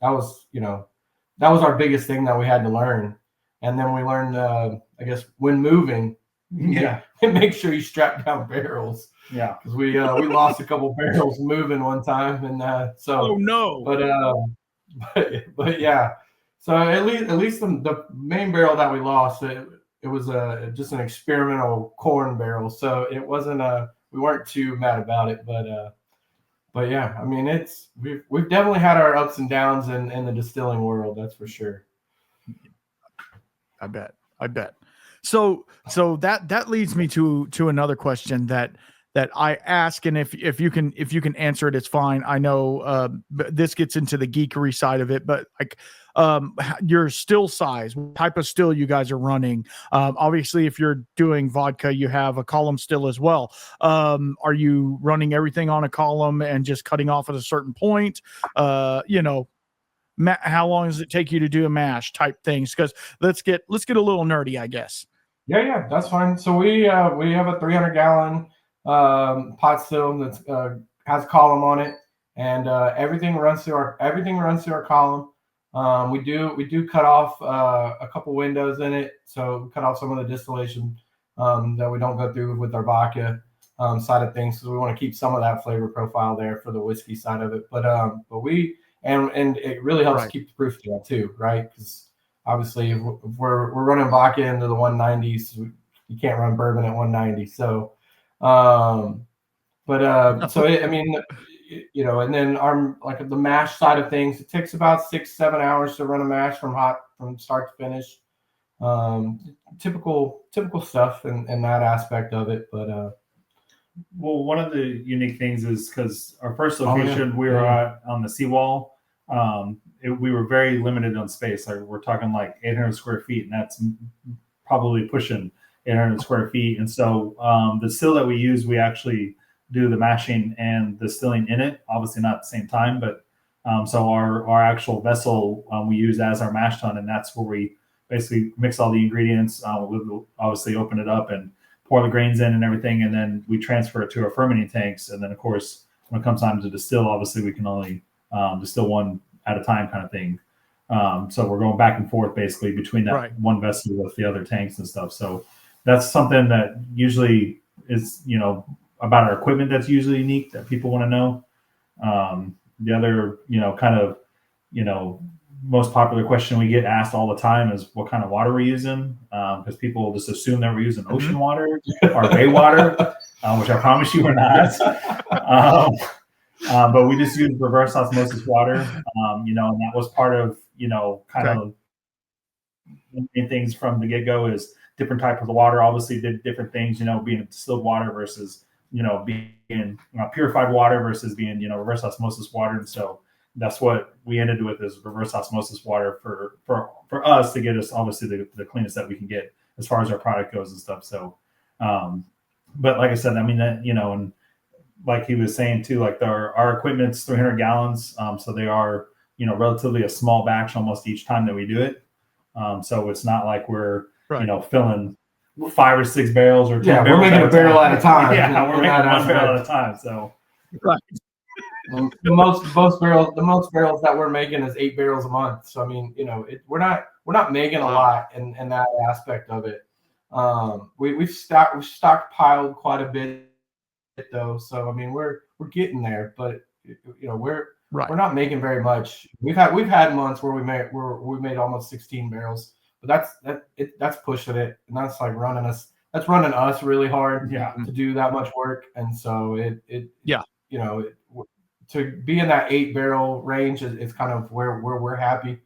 our biggest thing that we had to learn. And then we learned, I guess, when moving, make sure you strap down barrels. Yeah, because we lost a couple barrels moving one time, and so. Oh no! But yeah, so at least the main barrel that we lost, it was just an experimental corn barrel, so it wasn't we weren't too mad about it, but yeah, I mean we've definitely had our ups and downs in the distilling world, that's for sure. I bet. So that leads me to another question that I ask, and if you can answer it, it's fine. I know this gets into the geekery side of it, but like your still size, what type of still you guys are running. Obviously, if you're doing vodka, you have a column still as well. Are you running everything on a column and just cutting off at a certain point? How long does it take you to do a mash type things? Because let's get a little nerdy, I guess. Yeah, that's fine. So we have a 300-gallon pot still that has a column on it, and everything runs through our column. We do cut off a couple windows in it, so we cut off some of the distillation that we don't go through with our vodka side of things, because we want to keep some of that flavor profile there for the whiskey side of it. But we and it really helps keep the proof down too, right? Because obviously, if we're running vodka into the 190s, you can't run bourbon at 190. So, and then the mash side of things, it takes about 6-7 hours to run a mash from start to finish. Typical stuff in that aspect of it, but. Well, one of the unique things is because our first location we were at on the seawall, we were very limited on space. Like we're talking like 800 square feet, and that's probably pushing 800 square feet. And so the still that we use, we actually do the mashing and distilling in it. Obviously not at the same time, but so our actual vessel we use as our mash tun, and that's where we basically mix all the ingredients. We'll obviously open it up and pour the grains in and everything, and then we transfer it to our fermenting tanks. And then, of course, when it comes time to distill, obviously we can only distill one at a time kind of thing. So we're going back and forth basically between that one vessel with the other tanks and stuff. So that's something that usually is, about our equipment that's usually unique that people want to know. The other, most popular question we get asked all the time is what kind of water we're using, because people just assume that we're using ocean water or bay water, which I promise you we're not. But we just use reverse osmosis water, and that was part of, of things from the get-go is different type of the water obviously did different things, being distilled water versus, being purified water versus being, reverse osmosis water. And so that's what we ended with is reverse osmosis water for us to get us obviously the cleanest that we can get as far as our product goes and stuff. So, but like I said, I mean that, and like he was saying too, like our equipment's 300 gallons. So they are, relatively a small batch almost each time that we do it. So it's not like we're, filling 5 or 6 barrels or 10 barrels. We're making a barrel at a time. Yeah, we're making one barrel at a time. So the most barrels that we're making is 8 barrels a month. So I mean, we're not making a lot in that aspect of it. We've stockpiled quite a bit though. So I mean, we're getting there, but we're not making very much. We've had months where we made almost 16 barrels, but that's pushing it, and that's like running us really hard to do that much work. And so to be in that 8 barrel range is kind of where we're happy.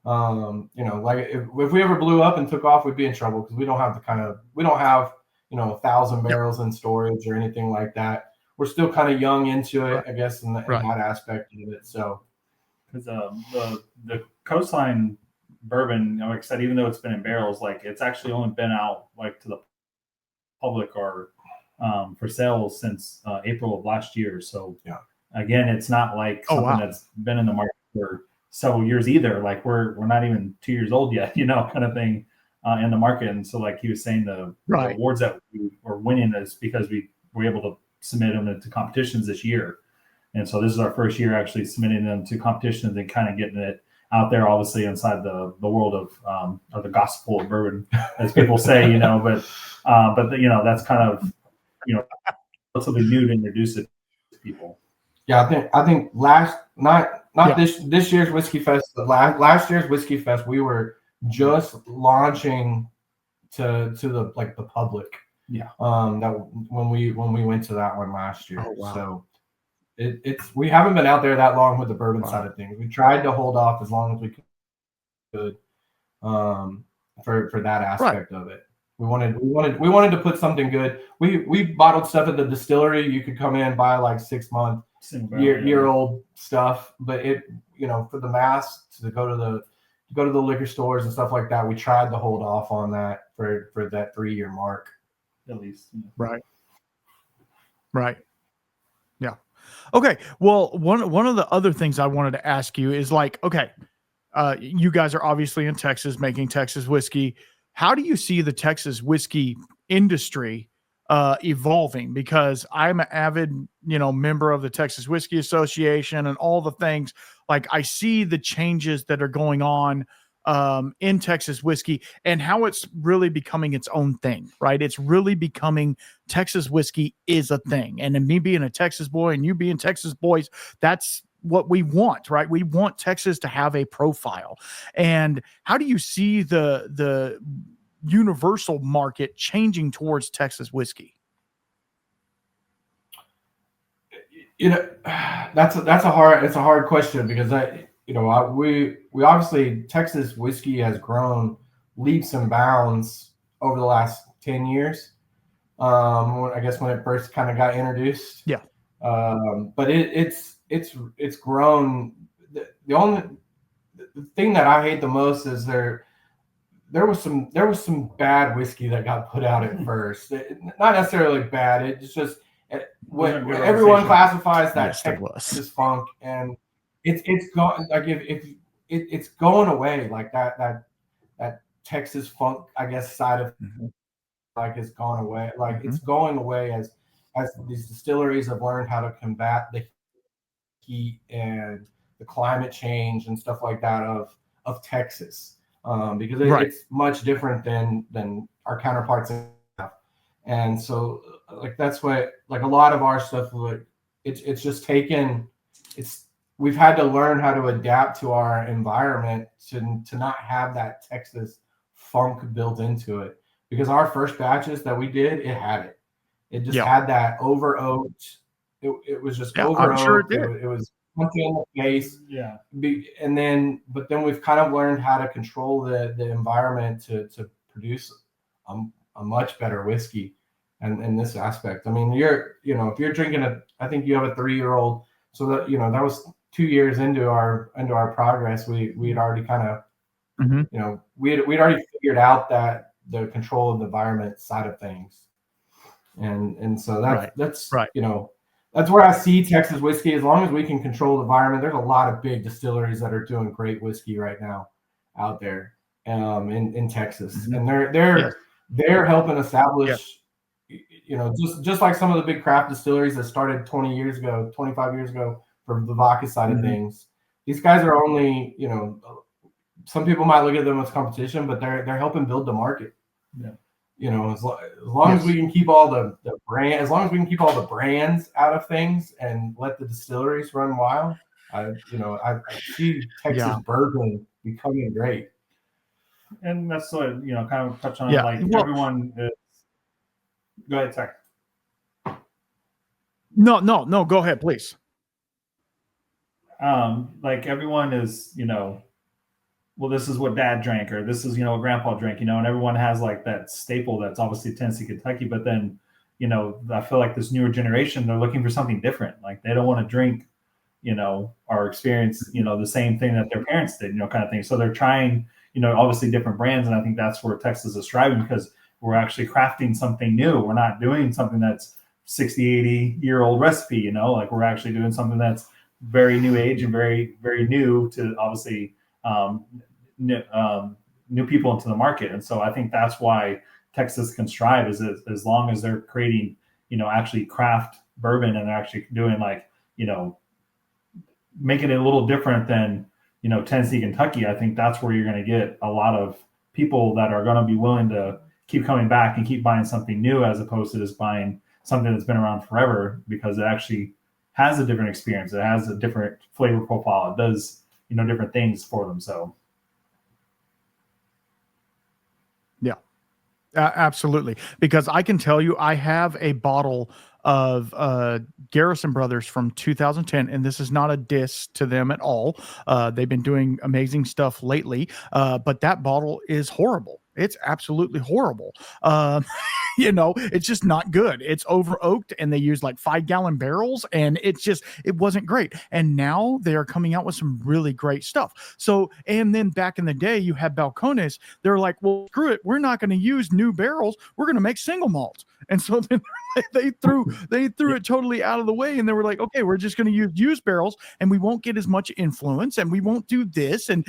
Like if we ever blew up and took off, we'd be in trouble because we don't have 1,000 barrels in storage or anything like that. we're still kind of young into it, Right. I guess, in that aspect of it. So, because the coastline bourbon, like I said, even though it's been in barrels, like it's actually only been out like to the public or for sale since April of last year. So again, it's not like something that's been in the market for several years either. Like we're not even 2 years old yet, you know, kind of thing in the market. And so like he was saying, the awards that we were winning is because we were able to submit them into competitions this year. And so this is our first year actually submitting them to competitions and kind of getting it out there, obviously inside the world of the gospel of bourbon, as people say, you know, but you know, that's kind of, you know, relatively new to introduce it to people. Yeah, I think this year's Whiskey Fest, but last year's Whiskey Fest, we were just launching to the public. Yeah. That when we went to that one last year. Oh, wow. So we haven't been out there that long with the bourbon side of things. We tried to hold off as long as we could for that aspect of it. We wanted to put something good. We bottled stuff at the distillery. You could come in and buy like 6 month, year old stuff, but it, you know, for the mass to go to the liquor stores and stuff like that, we tried to hold off on that for that 3-year mark at least. Right. Yeah. Okay. Well, one of the other things I wanted to ask you is like, okay, you guys are obviously in Texas making Texas whiskey. How do you see the Texas whiskey industry evolving? Because I'm an avid, you know, member of the Texas Whiskey Association and all the things. Like I see the changes that are going on in Texas whiskey and how it's really becoming its own thing, right? It's really becoming Texas whiskey is a thing. And me being a Texas boy and you being Texas boys, that's what we want, right? We want Texas to have a profile. And how do you see the universal market changing towards Texas whiskey? You know, it's a hard question because we obviously Texas whiskey has grown leaps and bounds over the last 10 years. I guess when it first kind of got introduced. Yeah. But it's grown. The thing that I hate the most is there was some bad whiskey that got put out at first. Not necessarily bad. It's just what everyone classifies that Texas funk, and it's gone. Like if it's going away, like that Texas funk, I guess, side of like it's gone away. Like it's going away as these distilleries have learned how to combat the heat and the climate change and stuff like that of Texas, because it's much different than our counterparts. And so like that's what, like a lot of our stuff, like it's just taken, we've had to learn how to adapt to our environment to not have that Texas funk built into it, because our first batches that we did, it just had that over oaked. It was just over oaked. Sure it was punching in the face. Yeah. But then we've kind of learned how to control the environment to produce a much better whiskey. And in this aspect, I mean, if you're drinking I think you have a 3-year-old, so that, that was 2 years into our progress. We had already kind of, we'd already figured out that the control of the environment side of things. And so that's that's where I see Texas whiskey. As long as we can control the environment, there's a lot of big distilleries that are doing great whiskey right now out there in Texas, and they're helping establish, just like some of the big craft distilleries that started 20 years ago, 25 years ago for the vodka side of things. These guys are only, some people might look at them as competition, but they're helping build the market. Yeah. As long as we can keep all the brand, as long as we can keep all the brands out of things and let the distilleries run wild, I see Texas bourbon becoming great. And that's what, kind of touch on everyone is. Go ahead, sorry. No, go ahead, please. Like everyone is, well, this is what dad drank, or this is, what grandpa drank, and everyone has like that staple that's obviously Tennessee, Kentucky, but then, I feel like this newer generation, they're looking for something different. Like they don't want to drink, or experience, the same thing that their parents did, kind of thing. So they're trying, obviously different brands. And I think that's where Texas is striving, because we're actually crafting something new. We're not doing something that's 60, 80-year-old recipe, like we're actually doing something that's very new age and very, very new to obviously new people into the market. And so I think that's why Texas can strive, is as long as they're creating, actually craft bourbon, and they're actually doing making it a little different than, Tennessee, Kentucky. I think that's where you're going to get a lot of people that are going to be willing to keep coming back and keep buying something new, as opposed to just buying something that's been around forever, because it actually has a different experience. It has a different flavor profile. It does, different things for them. So. Yeah, absolutely. Because I can tell you, I have a bottle of Garrison Brothers from 2010, and this is not a diss to them at all. They've been doing amazing stuff lately, but that bottle is horrible. It's absolutely horrible. It's just not good. It's over oaked, and they use like 5-gallon barrels, and it wasn't great. And now they are coming out with some really great stuff. So, and then back in the day, you had Balcones. They're like, well, screw it. We're not going to use new barrels. We're going to make single malts. And so then they threw it totally out of the way, and they were like, okay, we're just going to use used barrels, and we won't get as much influence, and we won't do this. And,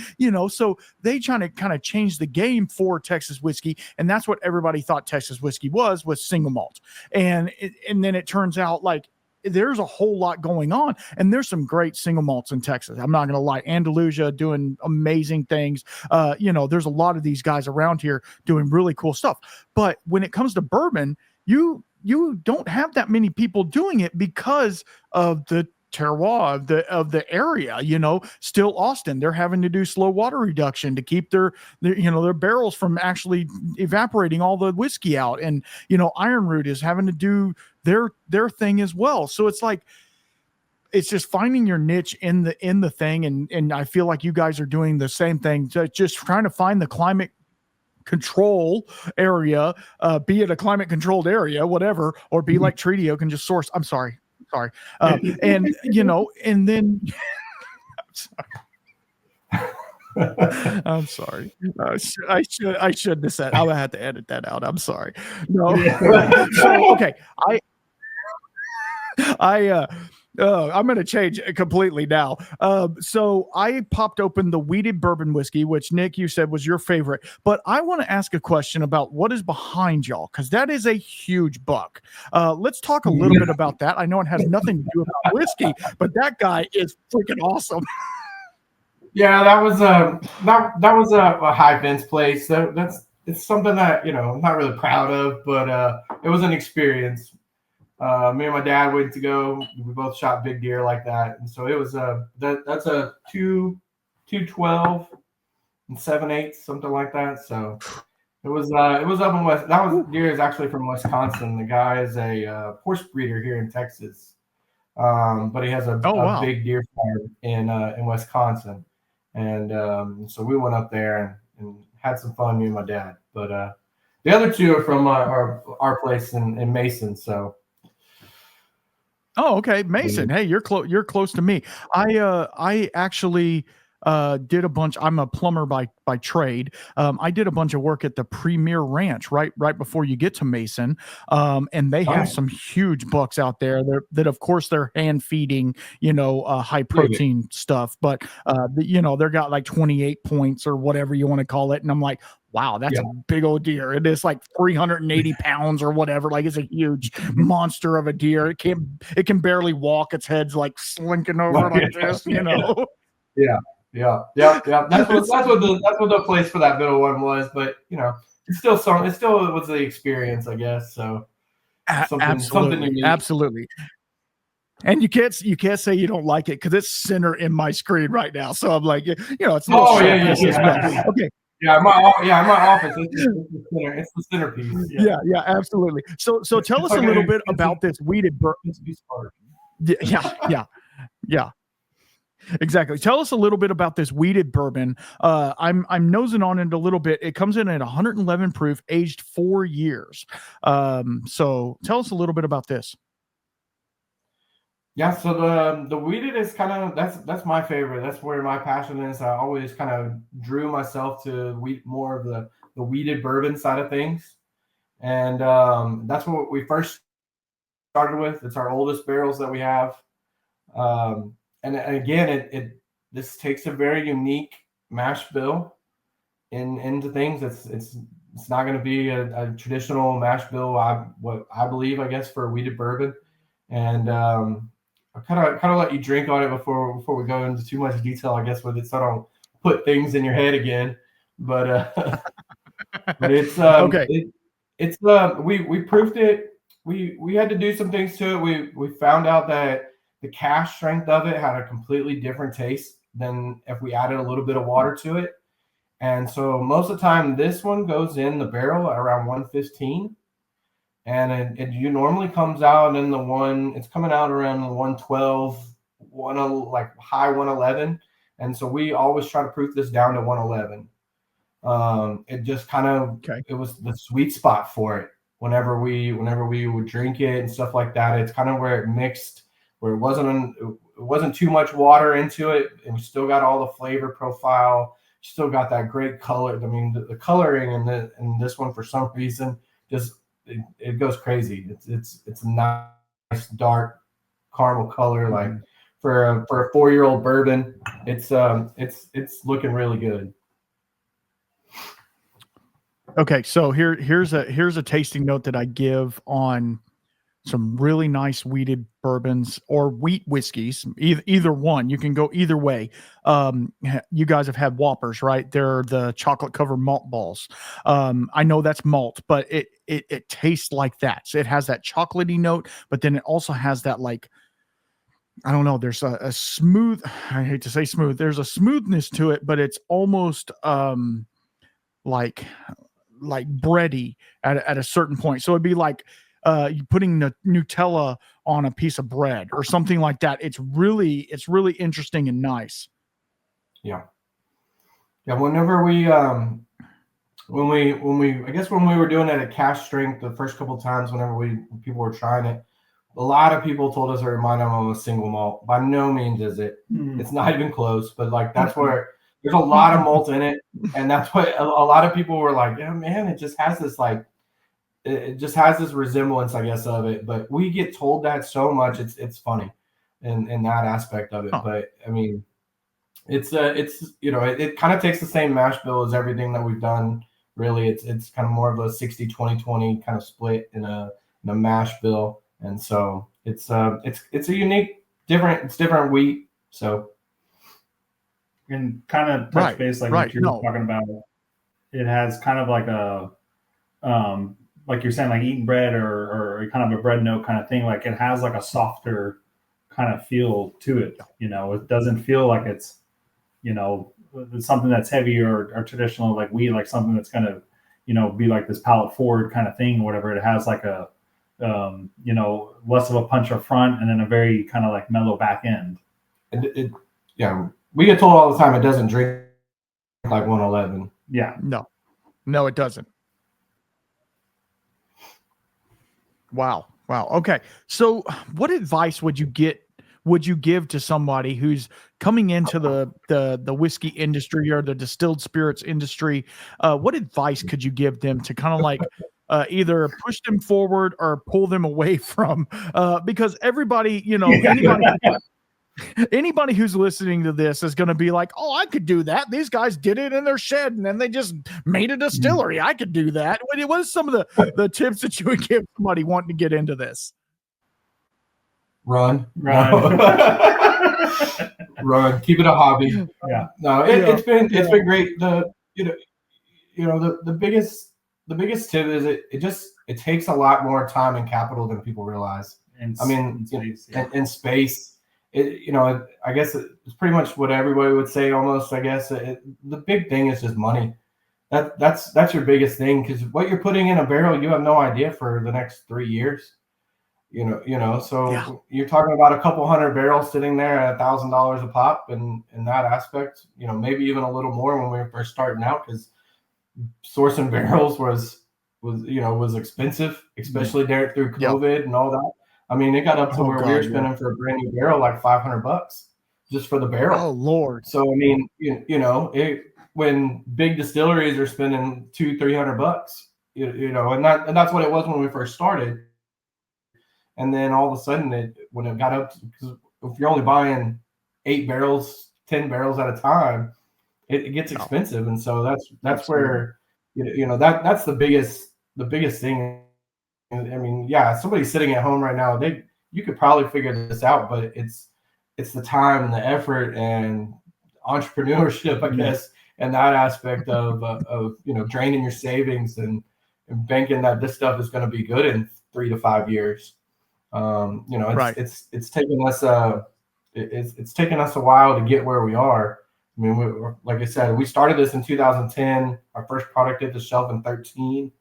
so they trying to kind of change the game for Texas whiskey. And that's what everybody thought Texas whiskey was single malt. And then it turns out like there's a whole lot going on, and there's some great single malts in Texas. I'm not going to lie. Andalusia doing amazing things. There's a lot of these guys around here doing really cool stuff. But when it comes to bourbon, you don't have that many people doing it because of the terroir of the area. Still Austin, they're having to do slow water reduction to keep their barrels from actually evaporating all the whiskey out. And Iron Root is having to do their thing as well. So it's like, it's just finding your niche in the thing. And I feel like you guys are doing the same thing, just trying to find the climate control area, be it a climate controlled area, whatever, or be like Treaty Oak and just source. I'm sorry. And then I'm sorry. I shouldn't have said. I would have to edit that out. I'm sorry. No. So okay, I'm going to change it completely now. So I popped open the wheated bourbon whiskey, which Nick, you said was your favorite, but I want to ask a question about what is behind y'all, because that is a huge buck. Let's talk a little bit about that. I know it has nothing to do about whiskey, but that guy is freaking awesome. Yeah, that was a high Vince place. It's something that I'm not really proud of, but it was an experience. Me and my dad went to go. We both shot big deer like that, and so it was that's a 212 and 7/8, something like that. So it was up in West. That was deer is actually from Wisconsin. The guy is a horse breeder here in Texas, but he has a big deer farm in Wisconsin, and so we went up there and had some fun, me and my dad. But the other two are from our place in Mason, so. Oh, okay. Mason. Hey, you're close to me. I actually did a bunch. I'm a plumber by trade. I did a bunch of work at the Premier Ranch right before you get to Mason. And they have some huge bucks out there that of course they're hand feeding, high protein stuff, but they're got like 28 points or whatever you want to call it. And I'm like, wow, that's a big old deer. It is like 380 pounds or whatever. Like it's a huge monster of a deer. It can barely walk. Its head's like slinking over like this, Yeah. That's what the place for that middle one was. But it still was the experience, I guess. So something unique. Absolutely. And you can't say you don't like it because it's center in my screen right now. So I'm like, it's a little yeah. Okay. Yeah, in my office, it's the centerpiece. Yeah, absolutely. So tell us a little bit about this wheated bourbon. Yeah. Exactly. Tell us a little bit about this weeded bourbon. I'm nosing on it a little bit. It comes in at 111 proof, aged 4 years. So tell us a little bit about this. Yeah, so the weeded is kind of that's my favorite. That's where my passion is. I always kind of drew myself to more of the weeded bourbon side of things, and that's what we first started with. It's our oldest barrels that we have, and again, this takes a very unique mash bill into things. It's not going to be a traditional mash bill. What I believe, I guess, for a weeded bourbon, and I kind of let you drink on it before we go into too much detail, I guess, with it, so I don't put things in your head again. But but it's Okay. we proofed it. We had to do some things to it. We found out that the cash strength of it had a completely different taste than if we added a little bit of water to it. And so most of the time, this one goes in the barrel at around 115. And it normally comes out in it's coming out around the 112, like high 111. And so we always try to proof this down to 111. It just kind of, It was the sweet spot for it. Whenever we would drink it and stuff like that, it's kind of where it mixed, where it wasn't too much water into it, and we still got all the flavor profile. Still got that great color. I mean, the coloring in this one, for some reason, just it goes crazy. It's a nice dark caramel color, like for a 4-year-old bourbon. It's looking really good. Okay, so here's a tasting note that I give on some really nice weeded bourbons or wheat whiskeys. Either one, you can go either way. You guys have had Whoppers, right? They're the chocolate covered malt balls. I know that's malt, but it tastes like that. So it has that chocolatey note, but then it also has that, like, I don't know, there's a smooth, I hate to say smooth, there's a smoothness to it, but it's almost like bready at a certain point. So it'd be like you putting Nutella on a piece of bread or something like that. It's really interesting and nice. Yeah. Whenever when we were doing it at cash strength the first couple of times, people were trying it, a lot of people told us it reminded them of a single malt. By no means is it. It's not even close. But like that's where there's a lot of malt in it, and that's what a lot of people were like, yeah, man, it just has this resemblance, I guess, of it. But we get told that so much, it's funny in that aspect of it. Huh. But I mean, it kind of takes the same mash bill as everything that we've done. Really, it's kind of more of a 60-20-20 kind of split in a mash bill, and so it's a unique, different wheat. So. And kind of touch base what you're talking about. It has kind of like a like you're saying, like eating bread or kind of a bread note kind of thing. Like it has like a softer kind of feel to it. It doesn't feel like it's something that's heavy or traditional like wheat, like something that's going to be like this palate forward kind of thing or whatever. It has like a less of a punch up front and then a very kind of like mellow back end. And we get told all the time it doesn't drink like 111. Yeah. No, it doesn't. Wow. Okay. So what advice would you give to somebody who's coming into the whiskey industry or the distilled spirits industry? What advice could you give them to kind of like either push them forward or pull them away from? Because everybody, anybody who's listening to this is going to be like, oh, I could do that. These guys did it in their shed and then they just made a distillery. I could do that. What is some of the tips that you would give somebody wanting to get into this? Run. Run. Keep it a hobby. Yeah. No, it's been great. The biggest tip is it takes a lot more time and capital than people realize. In space. I guess it's pretty much what everybody would say almost. I guess the big thing is just money. That's your biggest thing, because what you're putting in a barrel, you have no idea for the next 3 years. So Yeah. you're talking about a couple hundred barrels sitting there at $1,000 a pop, and in that aspect, maybe even a little more when we were first starting out, because sourcing barrels was expensive, especially there through Yep. COVID and all that. I mean, it got up to Oh, where we God, were yeah. spending for a brand new barrel like $500 just for the barrel. Oh, Lord. So I mean, when big distilleries are spending $200-300, and that's what it was when we first started. And then all of a sudden, when it got up, because if you're only buying 8 barrels, 10 barrels at a time, it gets expensive. And so that's Absolutely. where that's the biggest thing. I mean, yeah, somebody's sitting at home right now, you could probably figure this out, but it's the time and the effort and entrepreneurship, I guess, and that aspect of draining your savings and banking that this stuff is going to be good in 3 to 5 years. Right. It's taken us it's taken us a while to get where we are. I mean, like I said, we started this in 2010. Our first product hit the shelf in 13.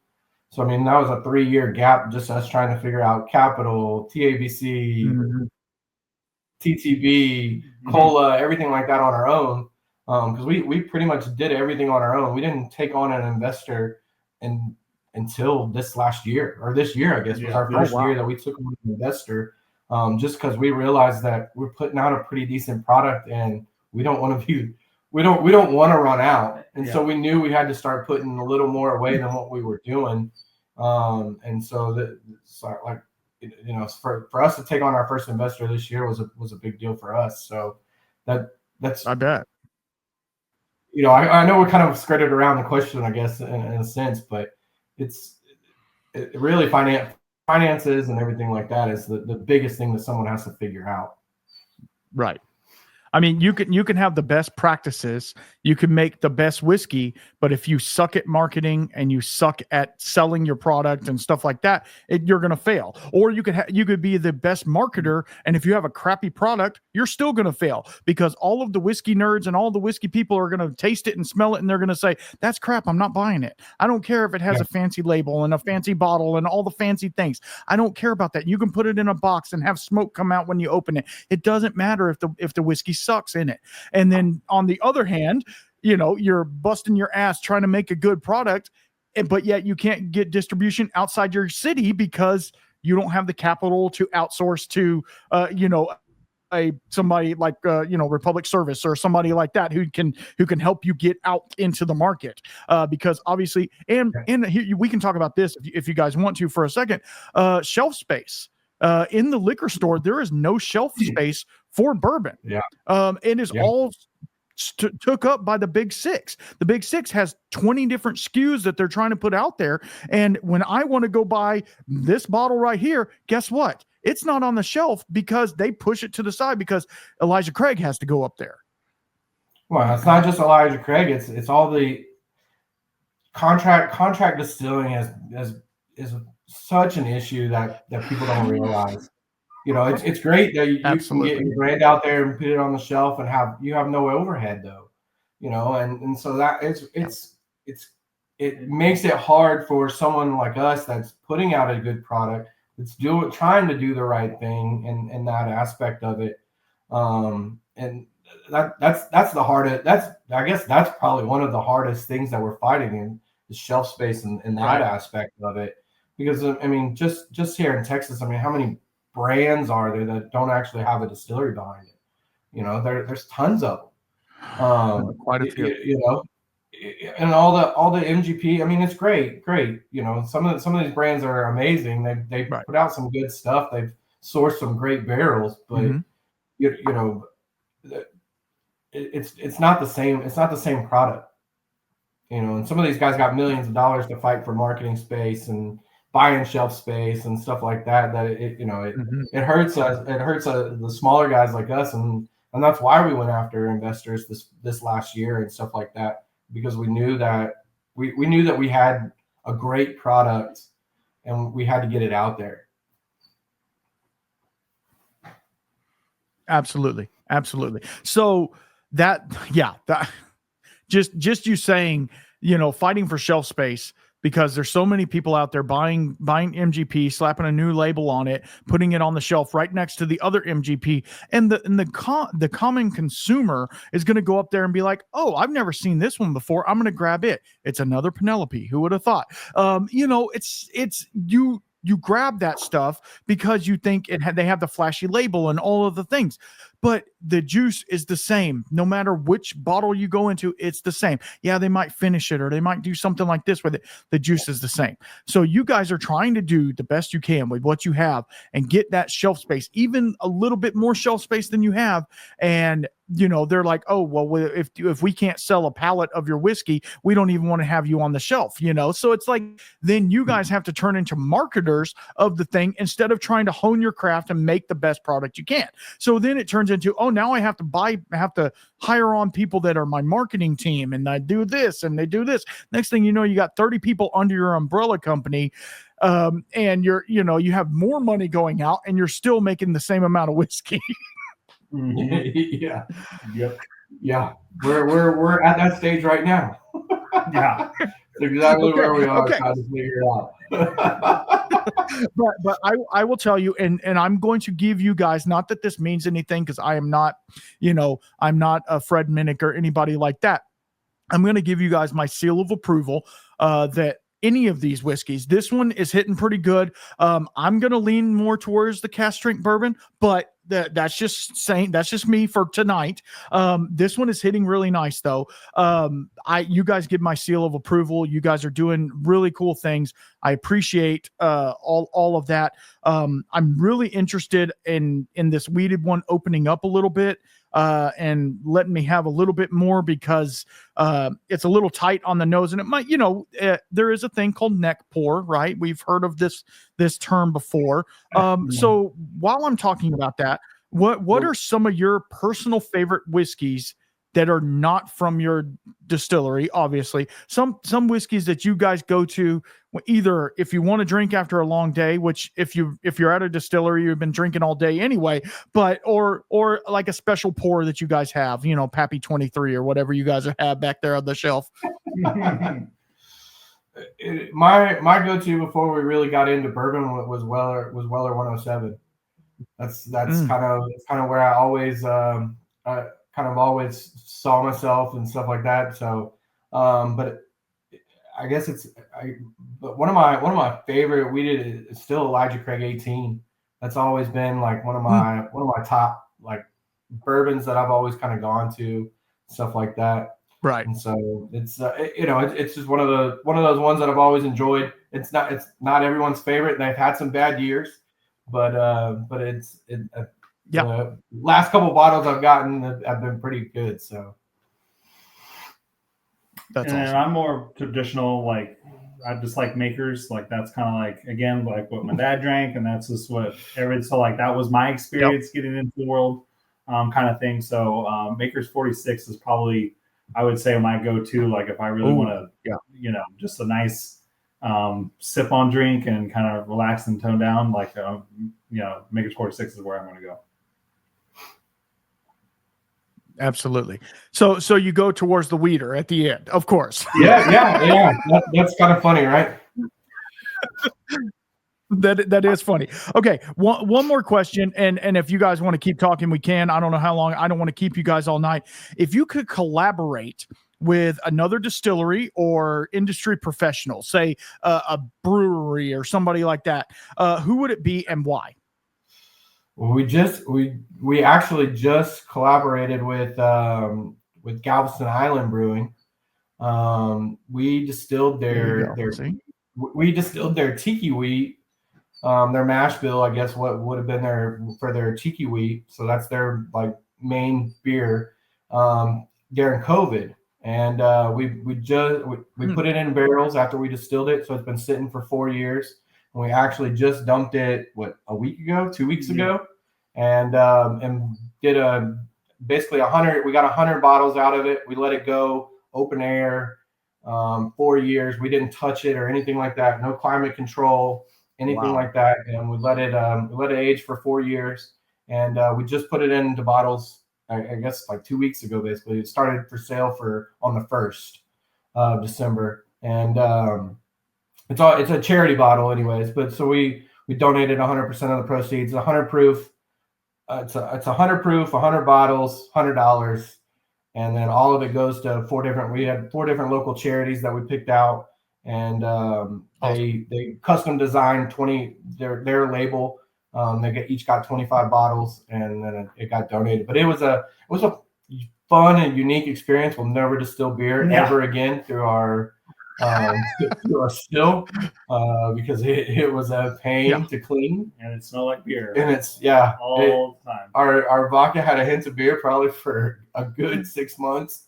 So I mean, that was a 3-year gap, just us trying to figure out capital, TABC, Mhm. TTB, cola, everything like that on our own. Because we pretty much did everything on our own. We didn't take on an investor until this last year, or this year, I guess, was our first year that we took on an investor. Just because we realized that we're putting out a pretty decent product, and we don't want to run out. And so we knew we had to start putting a little more away than what we were doing. And so for us to take on our first investor this year was a big deal for us. So that's I bet. I know we're kind of skirted around the question, I guess, in a sense, but it really finances and everything like that is the biggest thing that someone has to figure out. Right. I mean, you can have the best practices, you can make the best whiskey, but if you suck at marketing and you suck at selling your product and stuff like that, you're going to fail. Or you could be the best marketer, and if you have a crappy product, you're still going to fail, because all of the whiskey nerds and all the whiskey people are going to taste it and smell it, and they're going to say, that's crap, I'm not buying it. I don't care if it has a fancy label and a fancy bottle and all the fancy things. I don't care about that. You can put it in a box and have smoke come out when you open it. It doesn't matter if the whiskey sucks in it. And then on the other hand, you're busting your ass trying to make a good product, but yet you can't get distribution outside your city because you don't have the capital to outsource to somebody like Republic Service or somebody like that who can help you get out into the market, because obviously, and here, we can talk about this if you guys want to for a second. Shelf space in the liquor store, there is no shelf space for bourbon. It is all took up by the Big Six. The Big Six has 20 different SKUs that they're trying to put out there. And when I want to go buy this bottle right here, guess what? It's not on the shelf because they push it to the side because Elijah Craig has to go up there. Well, it's not just Elijah Craig. It's all the contract distilling is such an issue that people don't realize. It's great that you can get your brand out there and put it on the shelf and have no overhead though, and so that it makes it hard for someone like us that's putting out a good product, that's trying to do the right thing in that aspect of it. And that's the hardest. I guess that's probably one of the hardest things that we're fighting in the shelf space and that aspect of it. Because I mean, just here in Texas, I mean, how many brands are there that don't actually have a distillery behind it? There's tons of them. Quite a few. And all the MGP. I mean, it's great. Some of these brands are amazing. They put out some good stuff. They've sourced some great barrels, but it's not the same. It's not the same product. And some of these guys got millions of dollars to fight for marketing space and buying shelf space and stuff like that. That it hurts us. It hurts the smaller guys like us, and that's why we went after investors this last year and stuff like that, because we knew that we had a great product and we had to get it out there. Absolutely. So that just you saying, fighting for shelf space, because there's so many people out there buying MGP, slapping a new label on it, putting it on the shelf right next to the other MGP, and the common consumer is going to go up there and be like, oh, I've never seen this one before, I'm going to grab it. It's another Penelope. Who would have thought? It's you grab that stuff because you think they have the flashy label and all of the things, but the juice is the same. No matter which bottle you go into, it's the same. Yeah, they might finish it or they might do something like this with it. The juice is the same. So you guys are trying to do the best you can with what you have and get that shelf space, even a little bit more shelf space than you have. And they're like, oh, well, if we can't sell a pallet of your whiskey, we don't even want to have you on the shelf, So it's like, then you guys have to turn into marketers of the thing instead of trying to hone your craft and make the best product you can. So then it turns into, oh, now I have to hire on people that are my marketing team, and I do this and they do this. Next thing you know, you got 30 people under your umbrella company. And you have more money going out and you're still making the same amount of whiskey. Yeah. Yep. Yeah. We're at that stage right now. Yeah. That's exactly where we are trying to figure it out. but I will tell you, and I'm going to give you guys, not that this means anything, because I am not, I'm not a Fred Minnick or anybody like that. I'm going to give you guys my seal of approval that any of these whiskeys, this one is hitting pretty good. I'm going to lean more towards the cask strength bourbon, but that's just me for tonight. This one is hitting really nice though. You guys give my seal of approval. You guys are doing really cool things. I appreciate all of that. I'm really interested in this weeded one opening up a little bit and letting me have a little bit more, because it's a little tight on the nose, and it might, there is a thing called neck pour, right? We've heard of this term before. So while I'm talking about that, what are some of your personal favorite whiskeys that are not from your distillery? Obviously, some whiskeys that you guys go to either if you want to drink after a long day, which if you're at a distillery, you've been drinking all day anyway, but or like a special pour that you guys have, Pappy 23 or whatever you guys have back there on the shelf. My go-to before we really got into bourbon was Weller 107. That's kind of where I always always saw myself and stuff like that. So, but I guess but one of my favorite weeded is still Elijah Craig 18. That's always been like one of my top like bourbons that I've always kind of gone to, stuff like that. Right. And so it's it's just one of those ones that I've always enjoyed. It's not everyone's favorite, and they've had some bad years, but the last couple bottles I've gotten have been pretty good. So that's awesome. I'm more traditional, like I just like makers. Like that's kind of like, again, like what my dad drank, and that's just what so like that was my experience getting into the world, kind of thing. So Maker's 46 is probably, I would say, my go-to. Like if I really want to, just a nice sip on drink and kind of relax and tone down, like Maker's 46 is where I'm going to go. Absolutely. So you go towards the weeder at the end, of course. Yeah. That's kind of funny, right? That is funny. Okay, one more question, and if you guys want to keep talking, we can. I don't know how long. I don't want to keep you guys all night. If you could collaborate with another distillery or industry professional, say a brewery or somebody like that, who would it be and why? We actually just collaborated with Galveston Island Brewing. We distilled their tiki wheat, their mash bill, I guess what would have been their tiki wheat. So that's their like main beer during COVID. And we put it in barrels after we distilled it. So it's been sitting for 4 years. And we actually just dumped it, a week ago, 2 weeks ago, and did basically 100. We got 100 bottles out of it. We let it go open air, 4 years. We didn't touch it or anything like that. No climate control, anything like that. And we let it age for 4 years. And we just put it into bottles, I guess like 2 weeks ago. Basically, it started for sale on the 1st of December, and it's a charity bottle anyways, but so we donated 100% of the proceeds. 100 proof. It's 100 proof, 100 bottles, $100, and then all of it goes to we had 4 different local charities that we picked out, and they custom designed 20 their label. Each got 25 bottles, and then it got donated. But it was a fun and unique experience. We'll never distill beer ever again through our still, because it was a pain to clean, and it smelled like beer, and it's all the time. Our vodka had a hint of beer probably for a good 6 months,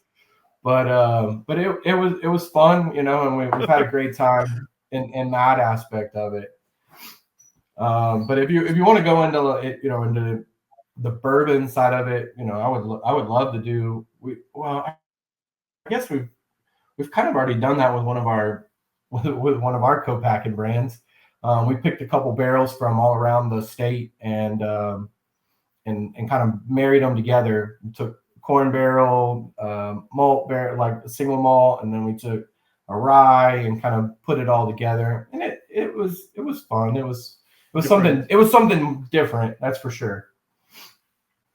but it was fun, and we've had a great time in that aspect of it. But if you want to go into it, into the bourbon side of it, I would love to do. I guess we've kind of already done that with one of our co-packing brands. We picked a couple barrels from all around the state and kind of married them together. We took corn barrel, malt barrel, like a single malt, and then we took a rye and kind of put it all together. And it was fun. It was something different, that's for sure.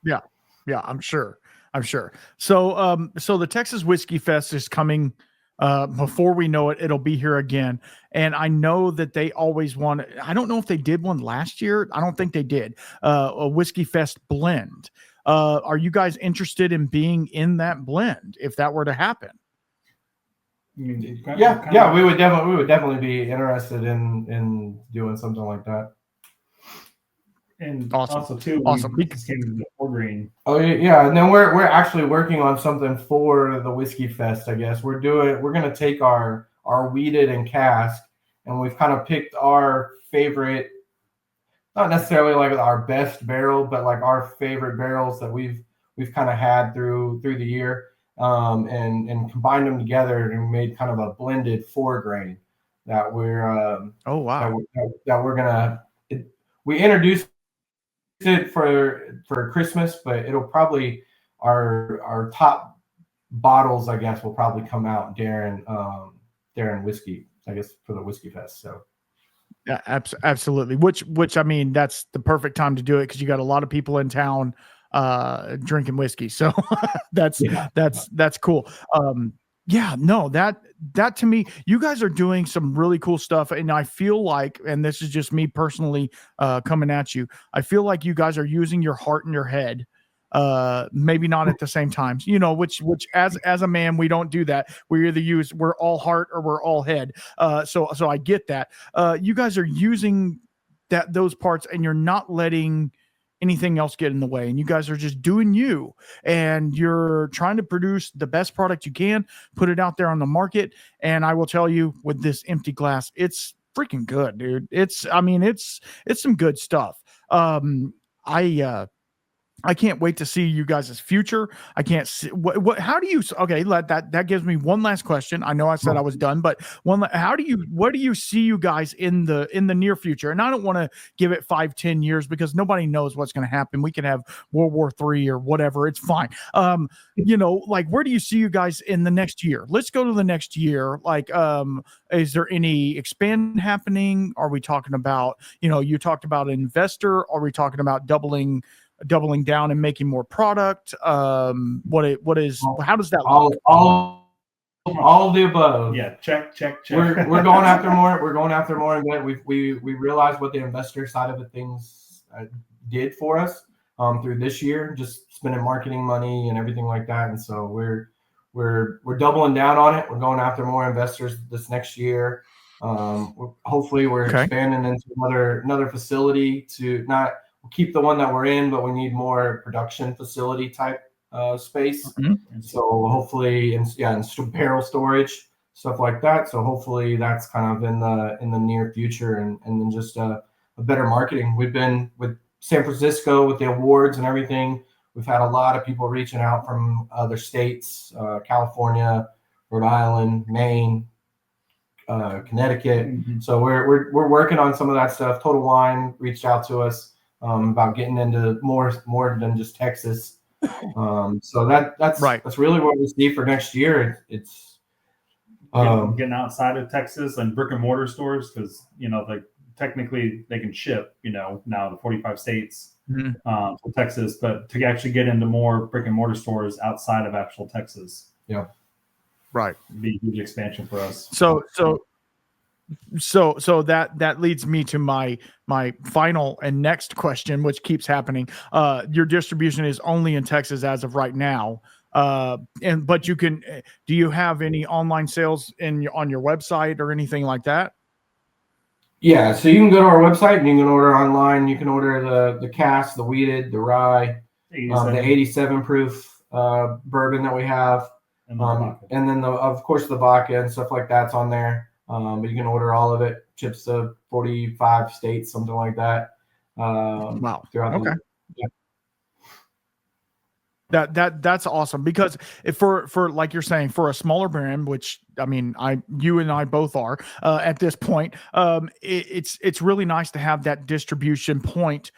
Yeah, I'm sure. So the Texas Whiskey Fest is coming. Before we know it, it'll be here again. And I know that they always want, I don't know if they did one last year. I don't think they did, a Whiskey Fest blend. Are you guys interested in being in that blend if that were to happen? Yeah, we would definitely be interested in doing something like that. And awesome. Also too, awesome. We just came to the full grain. Oh yeah, and then we're actually working on something for the Whiskey Fest. I guess we're gonna take our weeded and cask, and we've kind of picked our favorite, not necessarily like our best barrel, but like our favorite barrels that we've kind of had through the year, and combined them together and made kind of a blended 4 grain that we're oh wow that we're gonna we introduced it for Christmas, but it'll probably our top bottles, I guess, will probably come out during whiskey, I guess, for the Whiskey Fest. So yeah, absolutely. Which I mean, that's the perfect time to do it because you got a lot of people in town drinking whiskey. So that's cool. Yeah, no, that to me, you guys are doing some really cool stuff. And I feel like, and this is just me personally coming at you, I feel like you guys are using your heart and your head. Maybe not at the same time, which as a man, we don't do that. We're all heart or we're all head. So I get that. You guys are using those parts and you're not letting anything else get in the way, and you guys are just doing you, and you're trying to produce the best product you can, put it out there on the market. And I will tell you, with this empty glass, it's freaking good, dude. It's some good stuff. I can't wait to see you guys' future. I can't see how do you, okay, that gives me one last question. I know I said I was done, but what do you see you guys in the near future? And I don't want to give it 5-10 years because nobody knows what's going to happen. We can have World War III or whatever. It's fine. Like, where do you see you guys in the next year? Let's go to the next year. Like, is there any expand happening? Are we talking about, you talked about an investor? Are we talking about doubling down and making more product? How does that look? All of the above. Yeah, check. We're going after more. We're going after more, and we realized what the investor side of the things did for us through this year, just spending marketing money and everything like that. And so we're doubling down on it. We're going after more investors this next year. Hopefully, we're expanding into another facility to not keep the one that we're in, but we need more production facility type space. Mm-hmm. So hopefully, in barrel storage, stuff like that. So hopefully that's kind of in the near future, and then just a better marketing. We've been with San Francisco with the awards and everything. We've had a lot of people reaching out from other states, California, Rhode Island, Maine, Connecticut. Mm-hmm. So we're working on some of that stuff. Total Wine reached out to us about getting into more than just Texas. So that's right. That's really what we see for next year. It's getting outside of Texas and brick and mortar stores, because like technically they can ship now to 45 states to Texas, but to actually get into more brick and mortar stores outside of actual Texas, right, would be a huge expansion for us. So that leads me to my final and next question, which keeps happening. Your distribution is only in Texas as of right now. But you can, do you have any online sales on your website or anything like that? Yeah, so you can go to our website and you can order online. You can order the cask, the wheated, the rye, the 87 proof bourbon that we have, and then of course the vodka and stuff like that's on there. But you can order all of it, ships to 45 states, something like that. Wow. Okay. That's awesome, because for like you're saying, for a smaller brand, which I mean, you and I both are at this point, it's really nice to have that distribution point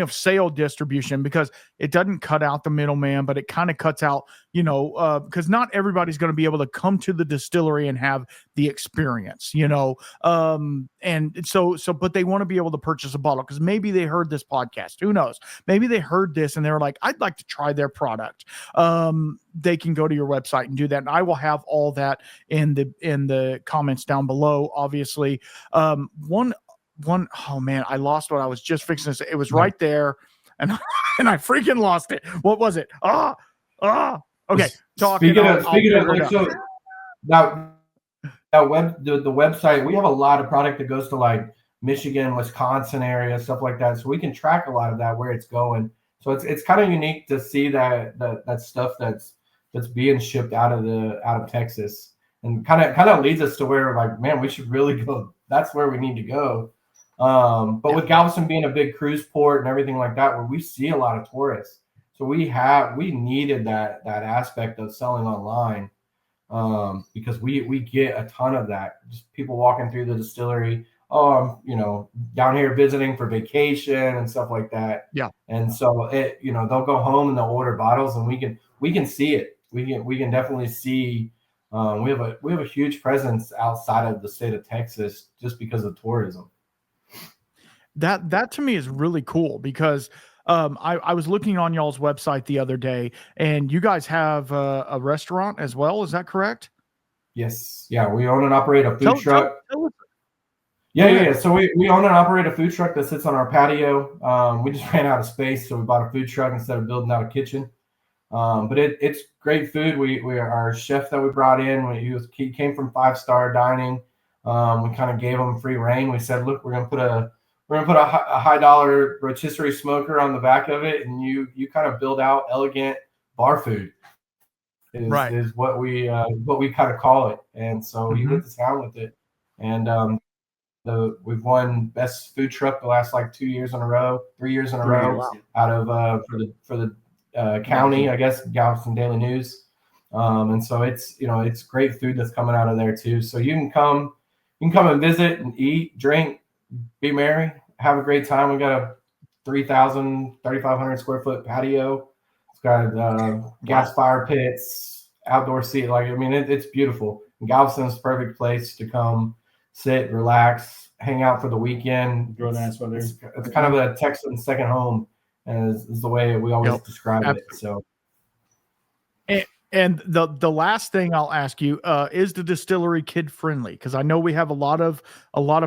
of sale distribution, because it doesn't cut out the middleman, but it kind of cuts out, because not everybody's going to be able to come to the distillery and have the experience, and so, but they want to be able to purchase a bottle because maybe they heard this podcast. Who knows? Maybe they heard this and they're like, I'd like to try their product. They can go to your website and do that. And I will have all that in the comments down below, obviously. Oh man, I lost what I was just fixing to say. It was right there, and I freaking lost it. What was it? Okay. Speaking of, like, so now the website, we have a lot of product that goes to like Michigan, Wisconsin area, stuff like that. So we can track a lot of that, where it's going. So it's kind of unique to see that stuff that's being shipped out of Texas, and kind of leads us to where, like, man, we should really go. That's where we need to go. But with Galveston being a big cruise port and everything like that, where we see a lot of tourists, so we needed that aspect of selling online, because we get a ton of that. Just people walking through the distillery, down here visiting for vacation and stuff like that. Yeah. And so they'll go home and they'll order bottles, and we can see it. We can definitely see. We have a huge presence outside of the state of Texas just because of tourism. That to me is really cool, because I was looking on y'all's website the other day, and you guys have a restaurant as well. Is that correct? Yes. Yeah, we own and operate a food truck. Yeah. So we own and operate a food truck that sits on our patio. We just ran out of space, so we bought a food truck instead of building out a kitchen. But it's great food. We our chef that we brought in, he came from 5-star dining. We kind of gave him free reign. We said, look, we're gonna put a high dollar rotisserie smoker on the back of it, and you kind of build out elegant bar food. Is what we kind of call it. And so he went to town with it, and we've won best food truck the last like 3 years in a row, out of for the county, I guess, Galveston Daily News. And so it's great food that's coming out of there too. So you can come and visit and eat, drink, be merry, have a great time. We got a 3,500 square foot patio. It's got gas fire pits, outdoor seat. Like, I mean, it's beautiful. And Galveston's the perfect place to come sit, relax, hang out for the weekend. It's kind of a Texan second home, is the way we always describe it. So. And the last thing I'll ask you, is the distillery kid friendly? Because I know we have a lot of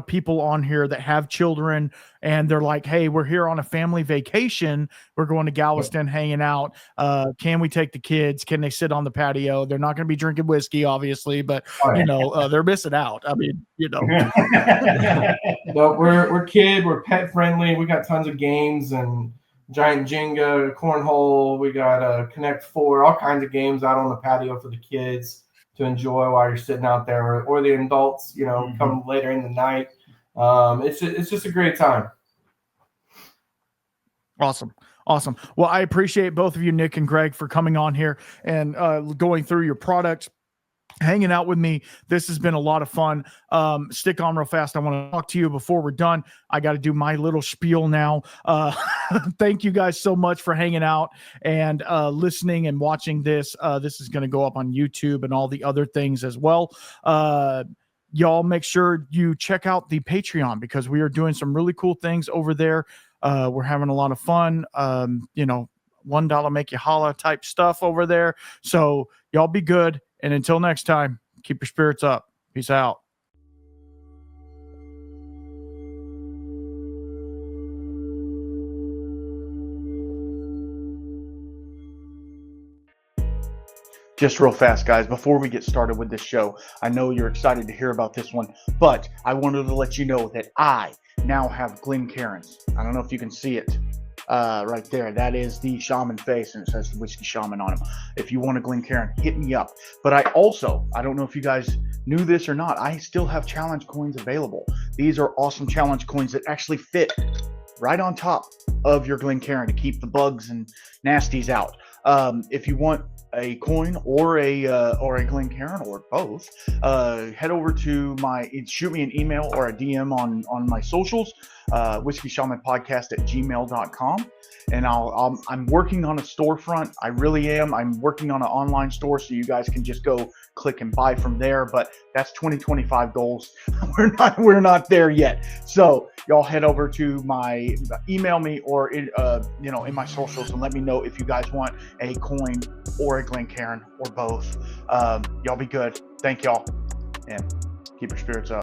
people on here that have children, and they're like, hey, we're here on a family vacation. We're going to Galveston, hanging out. Can we take the kids? Can they sit on the patio? They're not going to be drinking whiskey, obviously, but they're missing out. I mean, But we're pet friendly. We got tons of games and giant Jenga, cornhole. We got Connect 4, all kinds of games out on the patio for the kids to enjoy while you're sitting out there, or the adults, come later in the night. It's just a great time. Awesome. Well, I appreciate both of you, Nick and Greg, for coming on here and going through your products, hanging out with me. This has been a lot of fun. Stick on real fast. I want to talk to you before we're done. I got to do my little spiel now. Thank you guys so much for hanging out and listening and watching this. This is going to go up on YouTube and all the other things as well. Y'all make sure you check out the Patreon because we are doing some really cool things over there. We're having a lot of fun. $1 make you holla type stuff over there. So y'all be good. And until next time, keep your spirits up. Peace out. Just real fast, guys, before we get started with this show, I know you're excited to hear about this one, but I wanted to let you know that I now have Glencairns. I don't know if you can see it. Right there, that is the shaman face, and it says the Whiskey Shaman on him. If you want a Glencairn, hit me up. But I don't know if you guys knew this or not, I still have challenge coins available. These are awesome challenge coins that actually fit right on top of your Glencairn to keep the bugs and nasties out. If you want a coin or a Glencairn or both, head over to shoot me an email or a DM on my socials, Whiskey Shaman Podcast at gmail.com. And I'm working on a storefront. I really am. I'm working on an online store so you guys can just go click and buy from there. But that's 2025 goals. We're not there yet. So y'all head over to my email me or in my socials and let me know if you guys want a coin or a Glencairn or both. Y'all be good. Thank y'all and keep your spirits up.